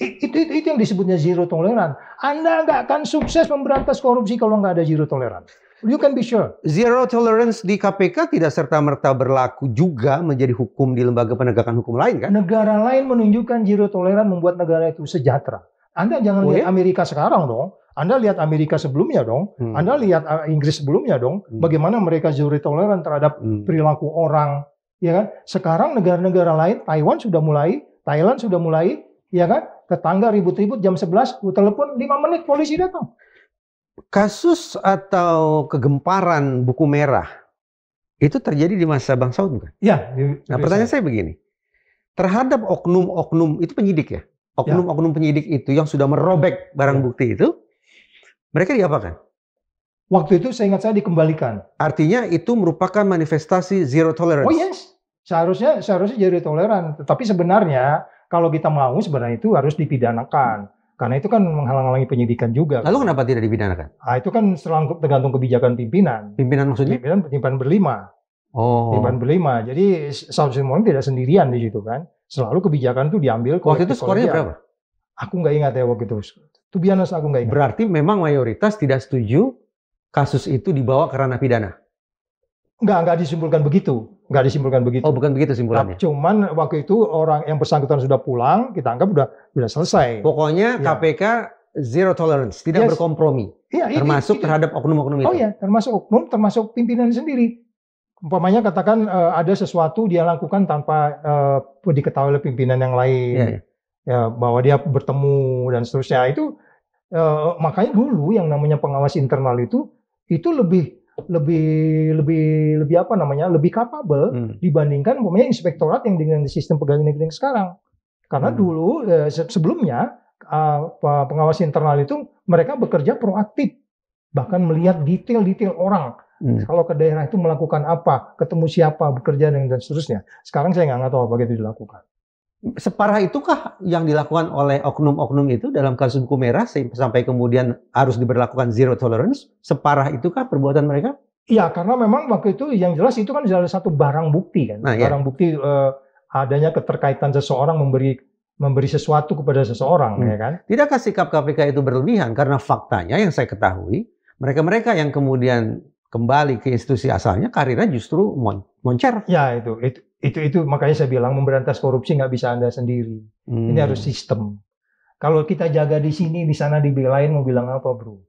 Itu yang disebutnya zero tolerance. Anda nggak akan sukses memberantas korupsi kalau nggak ada zero tolerance. You can be sure. Zero tolerance di KPK tidak serta-merta berlaku juga menjadi hukum di lembaga penegakan hukum lain kan? Negara lain menunjukkan zero tolerance membuat negara itu sejahtera. Anda jangan lihat Amerika sekarang dong. Anda lihat Amerika sebelumnya dong. Anda lihat Inggris sebelumnya dong. Bagaimana mereka zero tolerance terhadap perilaku orang. Ya kan? Sekarang negara-negara lain, Taiwan sudah mulai, Thailand sudah mulai, ya kan? Tetangga ribut-ribut jam 11, lu telepon 5 menit polisi datang. Kasus atau kegemparan buku merah itu terjadi di masa Bang Saud bukan? Ya. Nah pertanyaan saya begini, terhadap oknum-oknum itu penyidik ya? oknum-oknum penyidik itu yang sudah merobek barang bukti itu, mereka diapakan? Waktu itu saya ingat saya dikembalikan. Artinya itu merupakan manifestasi zero tolerance. Oh yes, seharusnya zero tolerance. Tapi sebenarnya kalau kita mau sebenarnya itu harus dipidanakan. Karena itu kan menghalang-halangi penyidikan juga. Lalu kenapa tidak dipidanakan? Nah, itu kan tergantung kebijakan pimpinan. Pimpinan maksudnya? Pimpinan berlima. Oh. Pimpinan berlima. Jadi Saud Situmorang tidak sendirian di situ kan. Selalu kebijakan itu diambil. Waktu itu skornya berapa? Aku nggak ingat ya waktu itu. To be honest, aku nggak ingat. Berarti memang mayoritas tidak setuju kasus itu dibawa ke ranah pidana? Nggak disimpulkan begitu. Nggak disimpulkan begitu. Oh, bukan begitu simpulannya? Cuman waktu itu orang yang bersangkutan sudah pulang, kita anggap udah selesai. Pokoknya KPK zero tolerance, tidak berkompromi. Termasuk terhadap oknum-oknum itu? Oh ya, termasuk oknum, termasuk pimpinan sendiri. Umpamanya katakan ada sesuatu dia lakukan tanpa diketahui oleh pimpinan yang lain. Ya, bahwa dia bertemu dan seterusnya. Itu makanya dulu yang namanya pengawas internal itu lebih apa namanya, lebih capable dibandingkan umpamanya inspektorat yang dengan sistem pegawai negeri yang sekarang. Karena dulu sebelumnya pengawas internal itu mereka bekerja proaktif, bahkan melihat detail-detail orang. Kalau ke daerah itu melakukan apa, ketemu siapa, bekerja dan seterusnya. Sekarang saya nggak tahu apa itu dilakukan. Separah itukah yang dilakukan oleh oknum-oknum itu dalam kasus buku merah sampai kemudian harus diberlakukan zero tolerance? Separah itukah perbuatan mereka? Iya, karena memang waktu itu yang jelas itu kan salah satu barang bukti kan. Barang bukti adanya keterkaitan seseorang memberi sesuatu kepada seseorang, ya kan? Tidakkah sikap KPK itu berlebihan? Karena faktanya yang saya ketahui, mereka-mereka yang kemudian kembali ke institusi asalnya karirnya justru moncer. Ya, itu makanya saya bilang memberantas korupsi nggak bisa Anda sendiri. Ini harus sistem. Kalau kita jaga di sini, di sana dibelain, mau bilang apa, bro?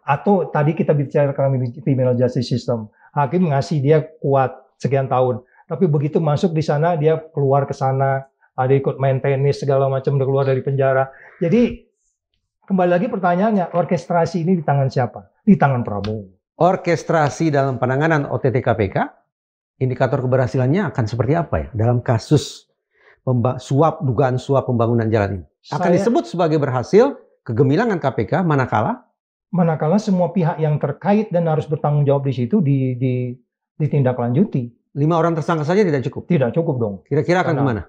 Atau tadi kita bicara criminal justice system. Hakim ngasih dia kuat sekian tahun. Tapi begitu masuk di sana, dia keluar ke sana, ada ikut main tenis, segala macam, udah keluar dari penjara. Jadi, kembali lagi pertanyaannya, orkestrasi ini di tangan siapa? Di tangan Prabowo. Orkestrasi dalam penanganan OTT KPK, indikator keberhasilannya akan seperti apa ya dalam kasus dugaan suap pembangunan jalan ini? Akan disebut sebagai berhasil kegemilangan KPK manakala semua pihak yang terkait dan harus bertanggung jawab di situ ditindaklanjuti. 5 orang tersangka saja tidak cukup? Tidak cukup dong. Kira-kira akan kemana?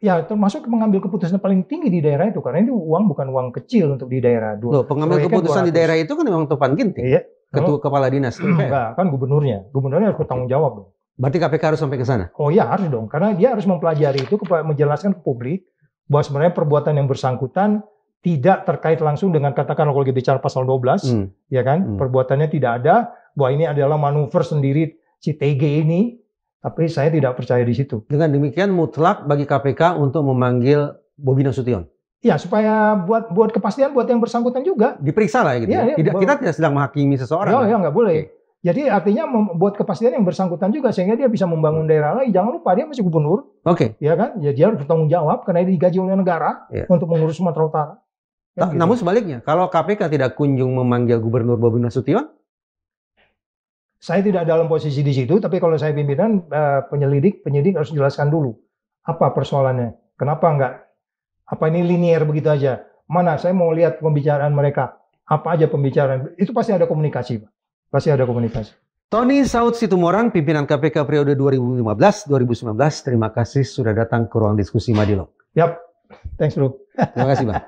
Ya, termasuk mengambil keputusan paling tinggi di daerah itu, karena itu uang bukan uang kecil untuk di daerah. Pengambil keputusan di daerah itu kan memang Topan Ginting. Iya. Ketua Kepala Dinas. Enggak, kan gubernurnya. Gubernurnya harus bertanggung jawab dong. Berarti KPK harus sampai ke sana? Oh iya, harus dong. Karena dia harus mempelajari itu, menjelaskan ke publik bahwa sebenarnya perbuatan yang bersangkutan tidak terkait langsung dengan, katakan kalau kita bicara pasal 12, ya kan? Perbuatannya tidak ada, bahwa ini adalah manuver sendiri si TG ini, tapi saya tidak percaya di situ. Dengan demikian mutlak bagi KPK untuk memanggil Bobi Nasution? Ya, supaya buat kepastian buat yang bersangkutan juga. Diperiksa lah gitu. Ya, kita tidak sedang menghakimi seseorang. Ya, nggak boleh. Okay. Jadi artinya membuat kepastian yang bersangkutan juga sehingga dia bisa membangun daerah lagi. Jangan lupa dia masih gubernur. Oke. Ya kan? Ya, dia harus bertanggung jawab karena dia digaji oleh negara untuk mengurus Sumatera Utara. Kan gitu. Namun sebaliknya, kalau KPK tidak kunjung memanggil Gubernur Bobi Nasution? Saya tidak dalam posisi di situ, tapi kalau saya pimpinan penyidik harus jelaskan dulu apa persoalannya. Kenapa enggak? Apa ini linear begitu aja? Mana saya mau lihat pembicaraan mereka. Apa aja pembicaraan? Itu pasti ada komunikasi, Pak. Pasti ada komunikasi. Tony Saud Situmorang, pimpinan KPK periode 2015-2019. Terima kasih sudah datang ke ruang diskusi Madilog. Yap. Thanks, bro. Terima kasih, Bang.